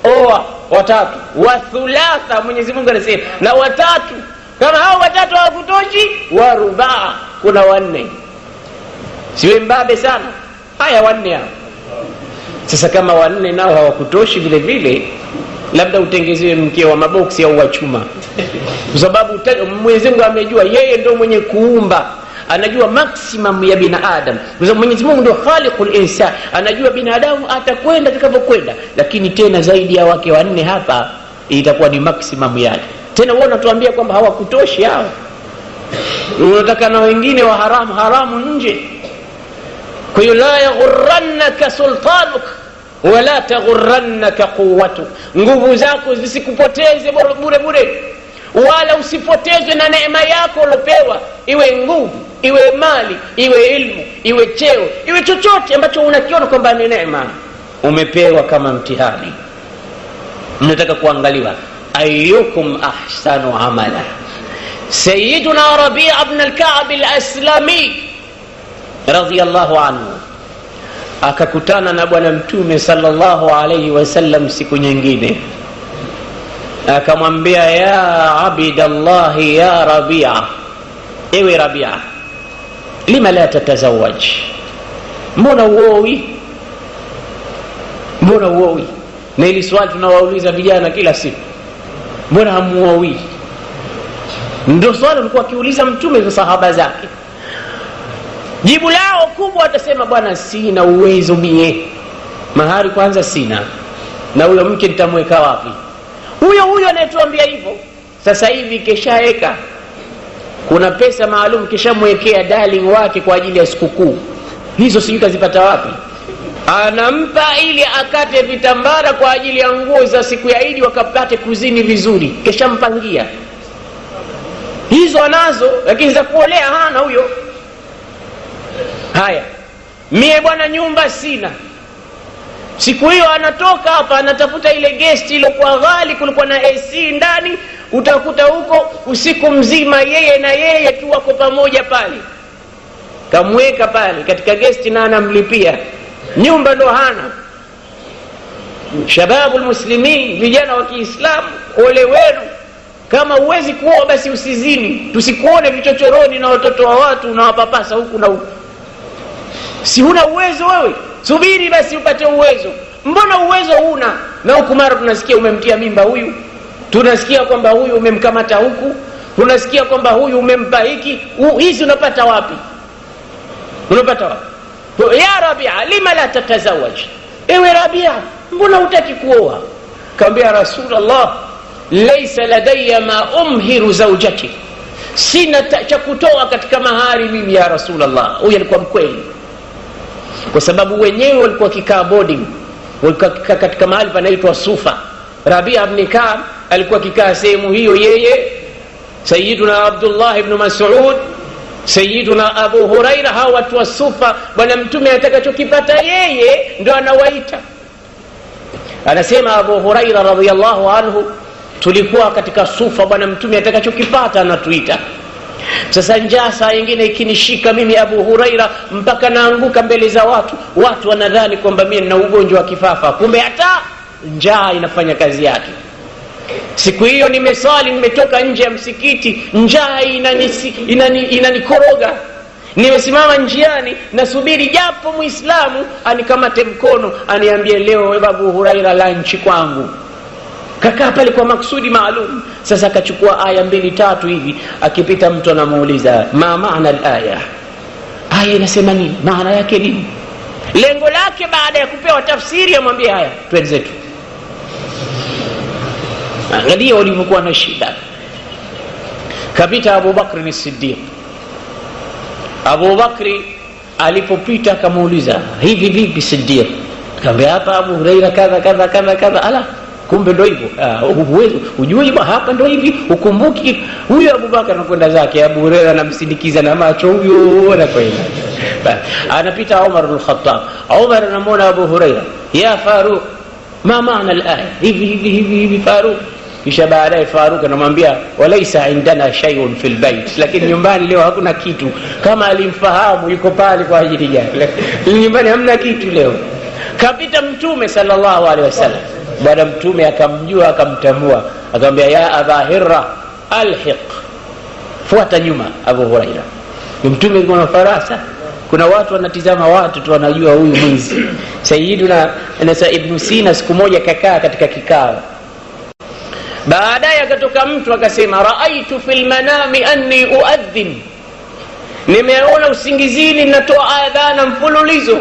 oa watatu. Wa thulatha, Mwenyezi Mungu anasema, na watatu. Kama hao watatu hawakutoshi, wa rubaa, kuna wanne. Siwe mbabe sana. Haya wanne hao. Sasa kama wanne nao hawakutoshi vile vile, labda utengezewe mke wa maboksi au wa chuma. Kwa sababu Mwenyezi Mungu amejua, yeye ndio mwenye kuumba, anajua maximum ya binadamu. Kwa sababu Mwenyezi Mungu ndio khaliqul insan, anajua binadamu atakwenda atakapokwenda. Lakini tena zaidi ya wake wanne hapa itakuwa ni maximum yake. Tena wewe unatuambia kwamba hawakutoshi hao. Unataka na wengine wa haramu nje. Kwa hiyo la yaghurrannaka sultanuk wala taghurrannaka quwwatuk. Nguvu zako zisikupoteze bure, wala usipotezwe na neema yako ulopewa, iwe nguvu, iwe mali, iwe ilmu, iwe cheo, iwe chochote ambacho unakiona kwamba ni neema, umepewa kama mtihani. Mnataka kuangaliwa ayyukum ahsanu amala. Sayyiduna Rabi' ibn al-Ka'b al-Aslami radhiyallahu anhu akakutana na bwana Mtume sallallahu alayhi wasallam siku nyingine, akamwambia ya abidallah ya Rabi'a, ewe Rabi'a, lima la tatazawaj, mbona uowi? Na hili swali tunawauliza vijana kila siku, mbona hamuowi? Ndio swali alikuwa akiuliza Mtume kwa sahaba zake. Jibu lao kubwa atasema, bwana sina uwezo mie, mahari kwanza sina, na huyo mke nitamweka wapi? Huyo anayetuambia hivyo sasa hivi keshaeka, kuna pesa maalum keshamwekea darling wake kwa ajili ya sikukuu. Hizo sijui kazipata wapi. Anampa ili akate vitambara kwa ajili ya nguo za siku ya Idi, wakapate kuzini vizuri, keshampangia. Hizo anazo, lakini za kuolea hana huyo. Haya, mie bwana nyumba sina. Siku hiyo anatoka hapa anatafuta ile guest ile kwa ghali, kulikuwa na AC ndani, utakuta huko usiku mzima yeye tu wako pamoja pale. Kamweka pale katika guest na anamlipia. Nyumba ndo hana. Shababul muslimin, vijana wa Kiislamu, ole wenu. Kama uwezi kuoa basi usizini. Tusikuone vichochoroni na watoto wa watu unawapapasa huku na huku. Si huna uwezo wewe? Subiri basi upate uwezo. Mbona uwezo huna? Na huku mara tunasikia umemtia mimba huyu, tunasikia kwamba huyu umemkamata huku, tunasikia kwamba huyu umempa hiki. Hizi unapata wapi? Ya Rabi'a, lima la tatazawaj, ewe Rabi'a, mbona hutaki kuoa? Kaambia Rasulullah, laysa ladayya ma umhiru zawjati, sina cha kutoa katika mahari mimi ya Rasulullah. Huyu alikuwa mkweli, kwa sababu wenyewe walikuwa kikaa boarding, walikuwa kikaa katika mahali panaitwa Sufa. Rabi'a ibn Ka'b alikuwa kikaa sehemu hiyo, yeye, Sayyiduna Abdullah ibn Mas'ud, Sayyiduna Abu Huraira, hawa watu wa Sufa. Bwana Mtume atakachokipata yeye ndo anawaita. Anasema Abu Huraira radhiyallahu anhu, tulikuwa katika Sufa, Bwana Mtume atakachokipata anatuita. Sasa njaa saa nyingine ikinishika mimi Abu Huraira mpaka naanguka mbele za watu wanadhani kwamba mimi nina ugonjwa wa kifafa, kumbe hata njaa inafanya kazi yake. Siku hiyo nimesali, nimetoka nje ya msikiti, njaa inanikoroga. Nimesimama njiani nasubiri japo Muislamu anikamate mkono aniambie leo Abu Huraira lunch kwangu. Kakaa pale kwa maksudi maalum. Sasa akachukua aya 2-3 hivi, akipita mtu anamuuliza ma maana al-aya, aya inasema nini, maana yake nini? Lengo lake baada ya kupewa tafsiri amwambie haya twende zetu. Angalia walivyokuwa na shida. Kapita Abu Bakr as-Siddiq. Abu Bakri alipopita akamuuliza, hivi vipi Siddiq? Kaambia hapa Abu Huraira kadha. Ala, kumbe ndio hivyo. Uwezo ujui hapa ndio hivi, ukumbuki huyo Abubakar anakwenda zake, Abu Huraira anamsindikiza na macho, huyo anakwenda. Anapita Umar al-Khattab, Umar anamwona Abu Huraira, ya Faruq ma maana al-aya hivi Faruq. Kisha baadaye Faruq anamwambia walaisa indana shay'un fil bait, lakini nyumbani leo hakuna kitu. Kama alimfahamu yuko pale kwa ajili gani, nyumbani hamna kitu leo. Kapita Mtume sallallahu alaihi wasallam, bwana Mtume akamjua akamtambua, akamwambia ya Aba Hirra alhiq, fuata nyuma Abu Huraira. Mtume kuna farasa, kuna watu wanatizama watu tu wanajua huyu mwizi. Sayyiduna Ibn Sina siku moja kakaa katika kikao, baadaye akatoka mtu akasema raaitu fil manami anni uadhin, nimeona usingizini natoa adhana mfululizo.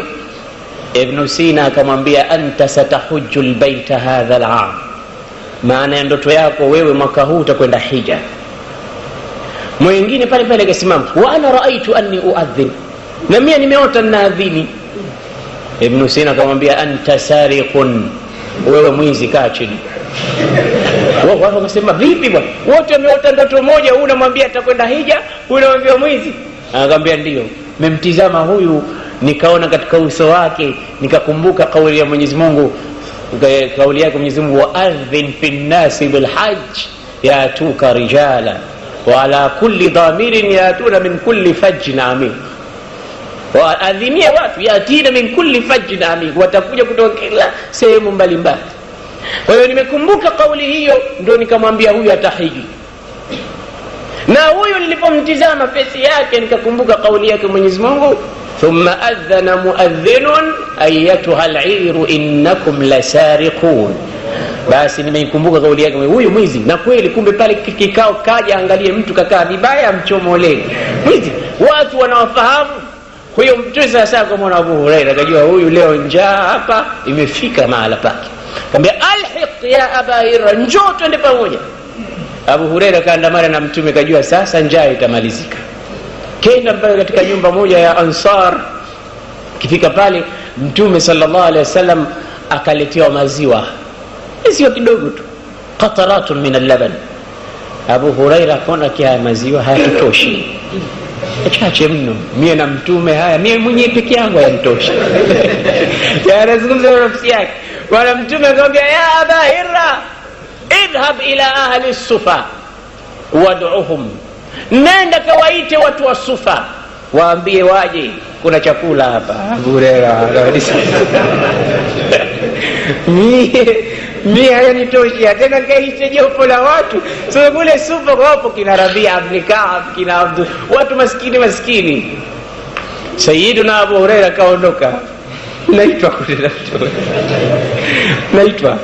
Ibn Sina akamwambia anta satahujju albayta hadha al'am, maana ndoto yako wewe mwaka huu utakwenda hija. Mwingine pale pale akasimama, wa ana raaitu anni uadhin, na mimi nimeota ninaadhini. Ibn Sina akamwambia anta sariqun, wewe mwizi, kaa chini. Wao wakasema vipi bwana, wote wameota ndoto moja, huyu unamwambia atakwenda hija, huyu unamwambia mwizi. Akamwambia ndio, nimemtizama huyu nikaona katika uso wake, nikakumbuka kauli ya Mwenyezi Mungu, kauli yake Mwenyezi Mungu, wa'adhin fin nasi bil hajj yatuka rijala wa ala kulli dhamirin yatuna min kulli fajjin amik. Waadhinia watu yatina min kulli fajjin amik, watakuja kutoka kila sehemu mbalimbali. Kwa hiyo nimekumbuka kauli hiyo, ndio nikamwambia huyu atahiji. Na huyu nilipomtizama pesi yake nikakumbuka kauli yake Mwenyezi Mungu, thumma adhana muadhdhinun ayyatuha al'iru innakum lasariqun. Basi nimeikumbuka kauli yake huyu mwizi, na kweli kumbe pale kikao kaja angalie mtu kakaa vibaya amchomolee mwizi, watu wanawafahamu. Kwa hiyo Mtume sasa kwa mwana Abu Huraira akajua huyu leo njaa hapa imefika mahala pake. Akamwambia alhiq ya Aba Hirra, njoo twende pamoja. Abu Huraira kaandamana na Mtume, kajua sasa njaa itamalizika. Kenda mpaka katika nyumba moja ya Ansar. Kifika pale Mtume sallallahu alaihi wasallam akaletewa maziwa, sio kidogo tu, qataratun min al-laban. Abu Huraira akaona kia maziwa hayatoshi, chache mno, mimi na Mtume haya mimi mwenyewe peke yangu hayamtoshi. Anazungumza na nafsi yake. Bwana Mtume akamwambia ya Aba Hirra idhhab ila ahli as-sufa wad'uhum, nenda kawaite watu wa Sufa waambie waje, kuna chakula hapa. Abu Huraira mimi hayanitoshi tena, kaise jopo la watu. So kule Sufa wapo kina Rabia ibn Ka'b, kina Abdul, watu maskini. Sayyiduna Abu Huraira kaondoka, naitwa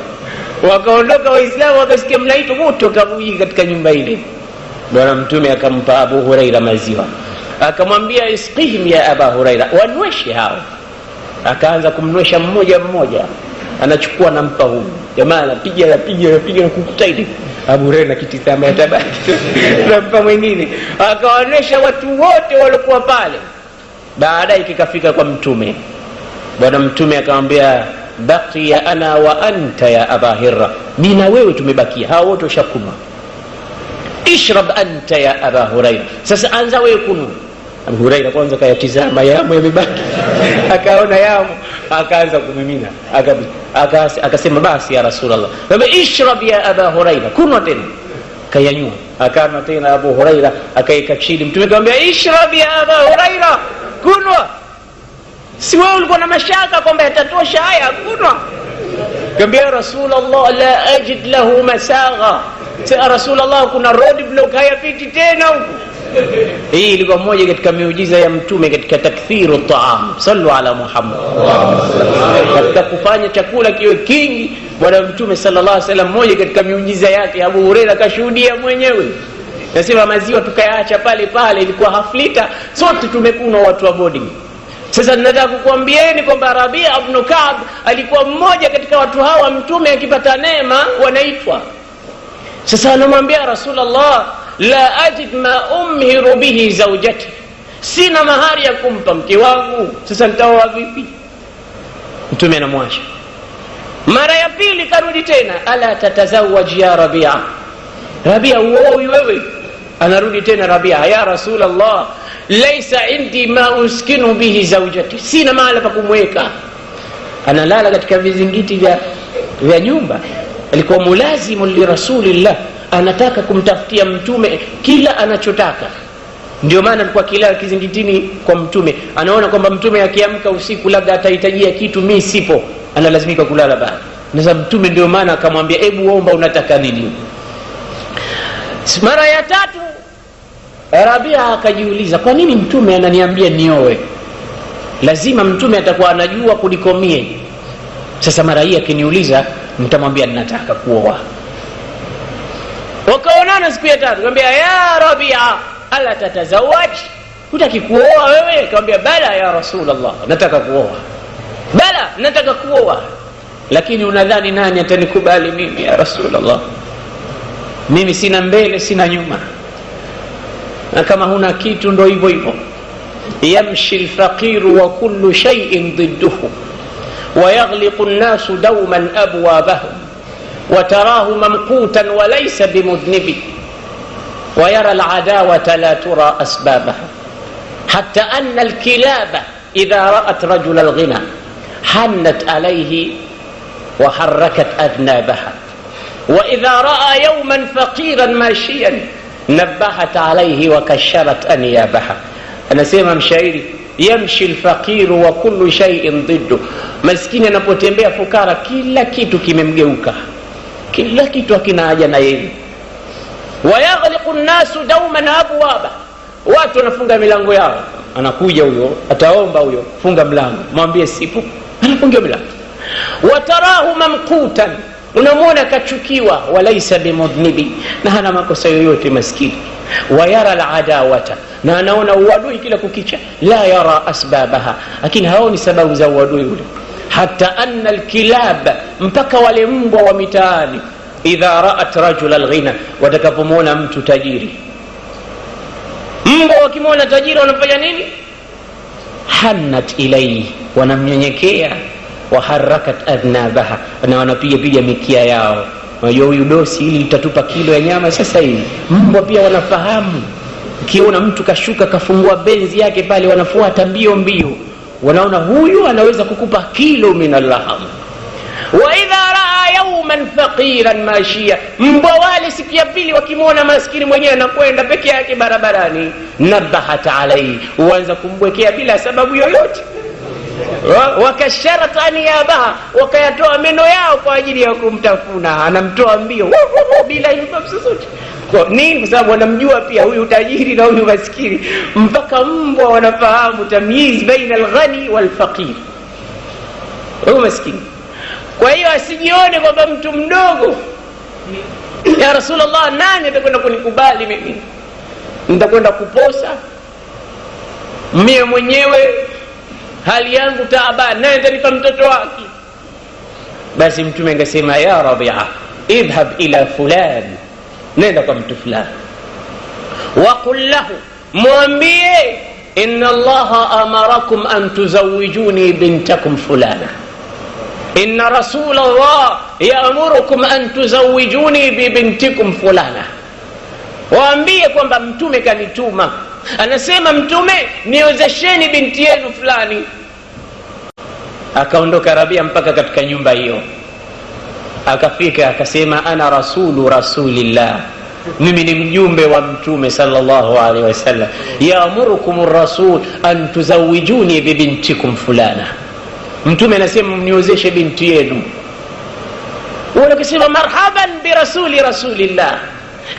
wakaondoka Waislamu, wakasikia mnaitwa kutoka mji katika nyumba ile. Bwana Mtume akampa Abu Huraira maziwa, akamwambia isqihim ya Aba Huraira, wanweshe hao. Akaanza kumnwesha mmoja mmoja, anachukua nampa huyu jamaa, anapiga kukuta ile. Abu Huraira kitizama yatabaki, nampa mwingine, akawaonesha watu wote walikuwa pale. Baadaye kikafika kwa Mtume. Bwana Mtume akamwambia baqiya ana wa anta ya Aba Hirra, mimi na wewe tumebakia, hao wote washakunywa. Ishrab anta ya Aba Huraira, sasa anza wewe kunywa. Abu Huraira kwanza kayatizama yamo yamebaki, akaona yamo, akaanza kumimina, akasema basi ya Rasulullah, ishrab ya Aba Huraira, kunywa tena. Kayanyua, akana tena Abu Huraira, akaika chini. Mtume akamwambia ishrab ya Aba Huraira, kunywa. Si wewe ulikuwa na mashaka kwamba yatatosha haya, kunywa. Akamwambia Rasulullah la ajid lahu masagha, ya Rasulullah kuna road block hayapiti tena huko. Hii ilikuwa moja katika miujiza ya Mtume katika takthiru taam. Sallu ala Muhammad. Katika kufanya chakula kiwe kingi, Bwana Mtume sallallahu alaihi wasallam, moja katika miujiza yake Abu Huraira kashuhudia mwenyewe. Nasema maziwa tukayaacha pale pale, ilikuwa haflita, sote tumekunywa watu wa boarding. Sasa nataka kukuambieni kwamba Rabia ibn Ka'b alikuwa mmoja katika watu hawa Mtume akipata neema wanaitwa. Sasa anamwambia Rasulullah la ajid ma umhiru bihi zawjati, sina mahari ya kumpa mke wangu, sasa nitaoa vipi? Mtume anamwacha. Mara ya pili karudi tena, ala tatazawaj ya Rabia, Rabia uoi wewe? Anarudi tena Rabia, ya Rasulullah, laysa indi ma uskinu bihi zawjati, sina mahala pa kumweka. Analala katika vizingiti vya nyumba. Alikuwa mulazimu li Rasulillah, anataka kumtafutia mtume kila anachotaka. Ndio maana alikuwa kila kizingitini kwa mtume, anaona kwamba mtume akiamka usiku labda atahitajia kitu, mimi sipo, analazimika kulala bado. Sasa mtume ndio maana akamwambia, hebu omba unataka nini? Mara ya tatu Rabia akajiuliza, kwa nini mtume ananiambia nioe? Lazima mtume atakuwa anajua kuliko mie. Sasa mara hii akiniuliza, nitamwambia ninataka kuoa. Wakaonana siku ya tatu, akamwambia, ya Rabia, ala tatazawaj, hutaki kuoa wewe? Akamwambia, bala ya Rasulullah, nataka kuoa. Bala, nataka kuoa, lakini unadhani nani atanikubali mimi ya Rasulullah? Mimi sina mbele sina nyuma, na kama huna kitu ndo hivyo hivyo. Yamshi alfaqiru wa kullu shay'in ضده ويغلق الناس دوما أبوابهم وتراه ممقوتا وليس بمذنب ويرى العداوة لا ترى أسبابها حتى أن الكلاب إذا رأت رجل الغنى حنت عليه وحركت أذنابها وإذا رأى يوما فقيرا ماشيا نبهت عليه وكشرت أنيابها. أنا سيما مشاعري yamshi alfaqiru wa kullu shay'in ضده. Maskini anapotembea fukara, kila kitu kimemgeuka, kila kitu hakina haja na yeye. Wayaghliqu an-nasu dawman abwaba, watu wanafunga milango yao. Anakuja huyo, ataomba huyo, funga mlango, mwambie sipo, anafunga mlango. Watarahu mamqutan, unamwona kachukiwa, walaysa bimudhnibi, na hana makosa yoyote maskini. Wayara al-adawata, na anaona uadui kila kukicha, la yara asbabaha, lakini haoni sababu za uadui ule. Hatta anna al-kilab, mpaka wale mbwa wa mitaani, idha ra'at rajul al-ghina, watakapomwona mtu tajiri. Mbwa wakimwona tajiri wanafanya nini? Hannat ilayhi, wanamnyenyekea. Waharakat adhnabaha, na wanapiga mikia yao. Unajua huyu dosi ili itatupa kilo ya nyama sasa hivi. Mbwa pia wanafahamu, ukiona mtu kashuka kafungua benzi yake pale, wanafuata mbio mbio, wanaona huyu anaweza kukupa kilo min al-laham. Wa idha raa yawman faqiran mashia, mbwa wale siku ya pili wakimwona maskini mwenyewe anakwenda peke yake barabarani, nabahat alayhi, huanza kumbwekea bila sababu yoyote. Wakasharat aniyabaha, wakayatoa meno yao kwa ajili ya kumtafuna. Anamtoa mbio bila sababu zozote. Kwa nini? Kwa sababu wanamjua pia huyu tajiri na huyu maskini. Mpaka mbwa wanafahamu tamyiz baina al-ghani wal-faqir, huyu maskini. Kwa hiyo asijione kwamba mtu mdogo, ya Rasulullah, nani atakwenda kunikubali mimi? Nitakwenda kuposa mimi mwenyewe, hali yangu taabani, naye atanipa mtoto wake. Basi mtume angesema, ya Rabia, idhhab ila fulan, nenda kwa mtu fulani, waqul lahu, mwambie, inna Allaha amarakum an tuzawijuni bintakum fulana, inna Rasulallah yaamurukum an tuzawijuni bibintikum fulana. Waambie kwamba mtume kanituma, anasema mtume, niozesheni binti yenu fulani. Akaondoka Rabia mpaka katika nyumba hiyo, akafika akasema, ana rasulu rasulillah, mimi ni mjumbe wa mtume sallallahu alaihi wasallam, yaamurukum ar-rasul an tuzawijuni bibintikum fulana. Mtume anasema mniozeshe binti yenu. Wala kusema marhaban bi rasuli rasulillah,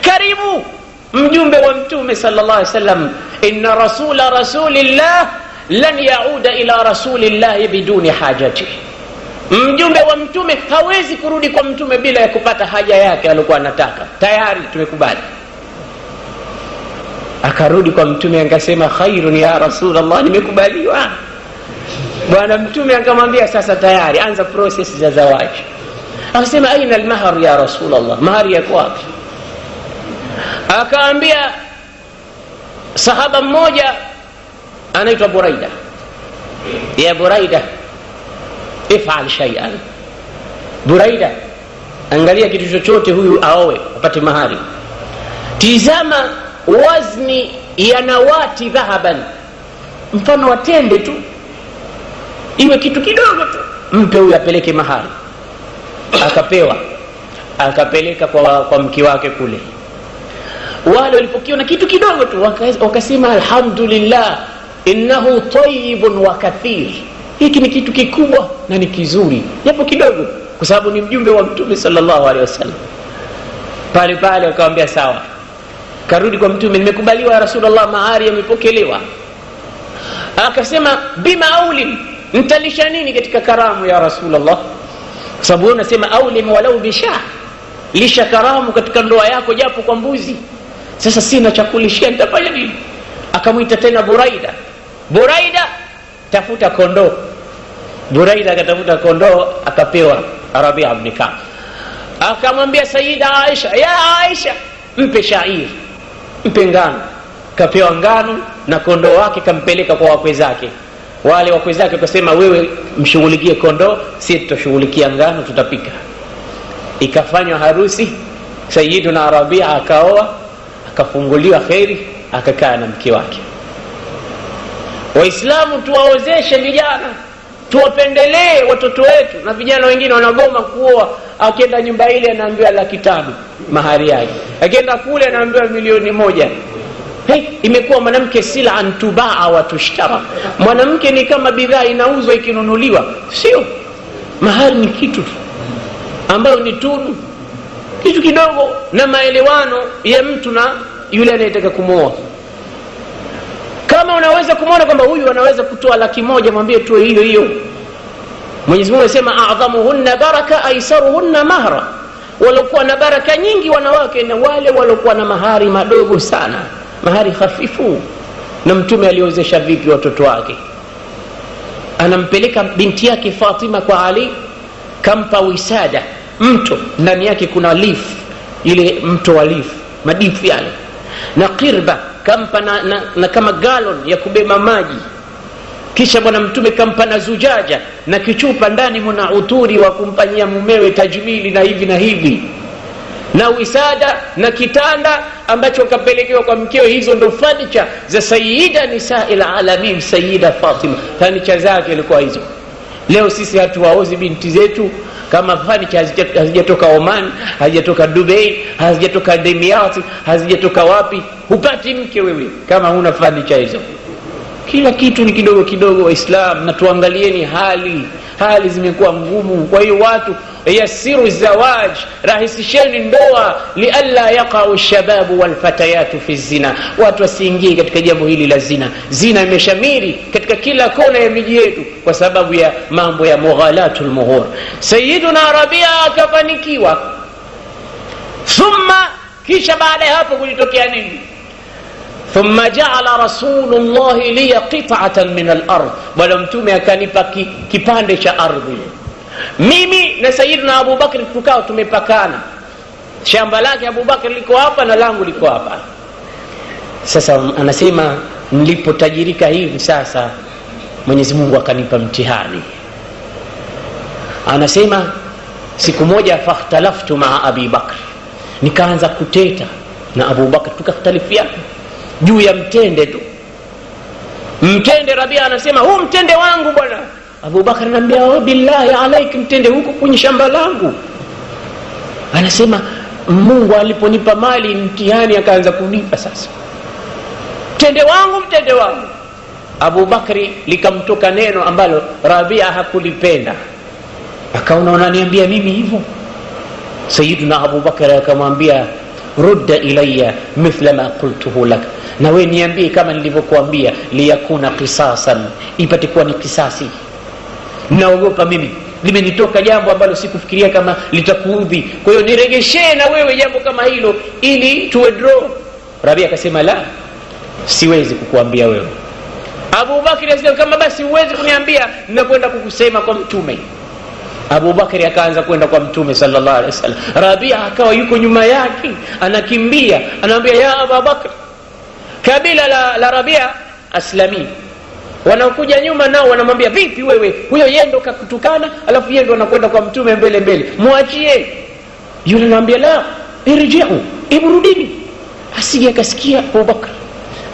karibu mjumbe wa mtume sallallahu alaihi wasallam. Inna rasula rasulillah lan yauda ila rasulillah biduni hajati, mjumbe wa mtume hawezi kurudi kwa mtume bila ya kupata haja yake alikuwa anataka. Tayari tumekubali. Akarudi kwa mtume akasema, khairun ya Rasulullah, nimekubaliwa. Bwana mtume akamwambia, sasa tayari anza process za zawaji. Akasema, aina al-mahr ya Rasulullah, mahari yako wapi? Akaambia sahaba mmoja anaitwa Buraida, ya Buraida, if'al shay'an, Buraida, angalia kitu chochote huyu aoe apate mahari. Tizama wazni ya nawati dhahaban, mfano wa tende tu, iwe kitu kidogo tu, mpe huyu apeleke mahari. Akapewa, akapeleka kwa mke wake kule. Wale walipokiona kitu kidogo tu wakasema alhamdulillah innahu tayyibun wa kathir, hiki ni kitu kikubwa na ni kizuri japo kidogo, kwa sababu ni mjumbe wa Mtume sallallahu alaihi wasallam. Pale pale akamwambia sawa. Karudi kwa Mtume, nimekubaliwa ya Rasulullah, mahari yamepokelewa. Akasema bima aulim, nitalisha nini katika karamu ya Rasulullah? Kwa sababu wewe unasema aulim walau bisha, lisha karamu katika ndoa yako japo kwa mbuzi. Sasa sina cha kulishia, nitafanya nini? Akamuita tena Buraida. Buraida, tafuta kondoo. Buraida akatafuta kondoo, akapewa Rabi'a ibn Ka'b. Akamwambia Sayyida Aisha, ya Aisha, mpe shairi, mpe ngano. Kapewa ngano na kondoo wake, kampeleka kwa wakwe zake. Wale wakwe zake wakasema wewe mshughulikie kondoo, sisi tutashughulikia ngano, tutapika. Ikafanywa harusi, Sayyiduna Rabi'a akaoa, akafunguliwa khairi, akakaa na mke wake. Waislamu tuwaozeshe vijana, tuwapendelee watoto wetu. Na vijana wengine wanagoma kuoa, akienda nyumba ile anaambiwa 500,000 mahari yake, akienda kule anaambiwa 1,000,000. Imekuwa mwanamke sila antubaa wa tushtara. Mwanamke ni kama bidhaa inauzwa ikinunuliwa, sio mahari. Ni kitu ambayo ni tunu, kitu kidogo, na maelewano ya mtu na yule anayetaka kumwoa. Kama unaweza kumwona kwamba huyu anaweza kutoa 100,000, mwambie tu hiyo hiyo. Mwenyezi Mungu anasema a'dhamuhunna baraka aisaruhunna mahra, walokuwa na baraka nyingi wanawake na wale walokuwa na mahari madogo sana, mahari hafifu. Na Mtume aliozesha vipi watoto wake? Anampeleka binti yake Fatima kwa Ali, kampa wisada, mto ndani yake kuna leaf, ile mto wa leaf, madifu yale, na qirba kampa na kama galon ya kubeba maji. Kisha bwana Mtume kampa na zujaja na kichupa ndani muna uturi wa kumpanyia mumewe tajmili na hivi na hivi, na wisada na kitanda ambacho kapelekewa kwa mkeo. Hizo ndo furniture za Sayyida Nisa'il Alamin, Sayyida Fatima, furniture zake ilikuwa hizo. Leo sisi hatuwaozi binti zetu kama furniture hazijatoka Oman, hazijatoka Dubai, hazijatoka Demiati, hazijatoka wapi. Hupati mke wewe kama huna furniture hizo. Kila kitu ni kidogo kidogo. Waislamu, na tuangalieni hali zimekuwa ngumu. Kwa hiyo watu yasiru zawaj, rahisisheni ndoa, lialla yaqa'u shababu wal fatayatu fi zina, watu wasiingie katika jambo hili la zina. Zina imeshamiri katika kila kona ya miji yetu kwa sababu ya mambo ya mughalatul muhur. Sayyiduna Rabi'a akafanikiwa. Thumma, kisha baada ya hapo kulitokea nini? Thumma ja'ala Rasulullah li qit'atan min al-ard, bwana Mtume akanipa kipande cha ardhi. Mimi na Sayyidina Abu Bakr tukao tumepakana, shamba lake Abu Bakr liko hapa na langu liko hapa. Sasa anasema nilipotajirika hivi sasa Mwenyezi Mungu akanipa mtihani. Anasema siku moja fakhtalaftu ma'a Abi Bakr, nikaanza kuteta na Abu Bakr, tukakhtalifiana juu ya mtende tu. Mtende, Rabia anasema huu mtende wangu bwana. Abu Bakar anambia billahi alaik, mtende huko kwenye shamba langu. Anasema Mungu aliponipa mali mtihani akaanza kunipa sasa mtende wangu. Abu Bakri likamtoka neno ambalo Rabia hakulipenda, akaona unaniambia mimi hivyo. Sayyiduna Abu Bakar akamwambia rudda ilayya mithla ma qultuhu lak, na wewe niambie kama nilivyokuambia, liyakuna qisasan, ipate kuwa ni kisasi. Naogopa mimi, limenitoka jambo ambalo sikufikiria kama litakuudhi, kwa hiyo niregeshee na wewe jambo kama hilo ili tuwe draw. Rabia akasema la, siwezi kukuambia wewe. Abu Bakr akasema kama basi huwezi kuniambia, ninakwenda kukusema kwa Mtume. Abu Bakr akaanza kwenda kwa Mtume sallallahu alaihi wasallam. Rabia akawa yuko nyuma yake anakimbia, anamwambia ya Abu Bakr. Kabila la Rabia Aslami, Wanaokuja nyuma nao wanamwambia, vipi wewe, huyo yeye ndo kakutukana, alafu yeye ndo anakwenda kwa mtume mbele mbele, muachie. Yule anamwambia, la irji'u, iburudini. Asije akasikia Abubakar.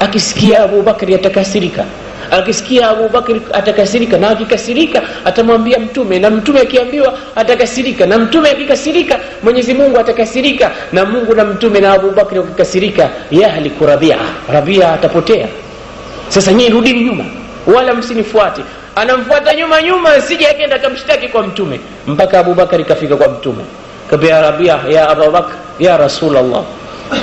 Akisikia Abubakar atakasirika, akisikia Abubakar atakasirika, na akikasirika atamwambia mtume, na mtume akiambiwa atakasirika, na mtume akikasirika Mwenyezi Mungu atakasirika, na Mungu na mtume na Abubakar wakikasirika, yahliku Rabia atapotea. Sasa nyinyi rudini nyuma, wala msinifuate. Anamfuata nyuma asije akaenda akamshtaki kwa mtume, mpaka Abubakar kafika kwa mtume. Kabia Rabia, ya Abubakar, ya Rasulullah,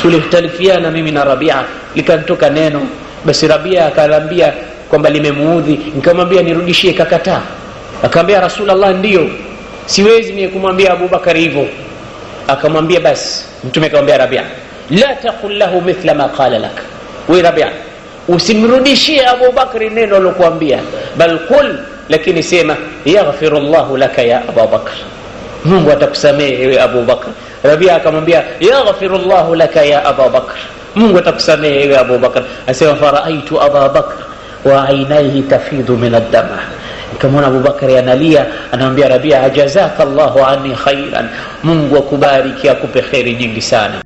tulitalifiana mimi na Rabia, likanitoka neno. Basi Rabia akalambia kwamba limemuudhi, nikamwambia nirudishie, kakataa. Akamwambia Rasulullah, ndio siwezi mimi kumwambia Abubakar hivyo. Akamwambia basi, mtume akamwambia Rabia, la taqul lahu mithla ma qala lak. Wewe Rabia, usimrudishie Abubakar neno alokuambia, bal qul, lakini sema yaghfirullahu laka ya Abubakar, Mungu atakusamehe ewe Abubakar. Rabia akamwambia yaghfirullahu laka ya Abubakar, Mungu atakusamehe ewe Abubakar. Asema faraaitu Abubakar wa ainaihi tafidu min ad-dama, nikamwona Abubakar analia, anamwambia Rabia, jazakallahu anni khairan, Mungu akubariki, akupe khairi nyingi sana.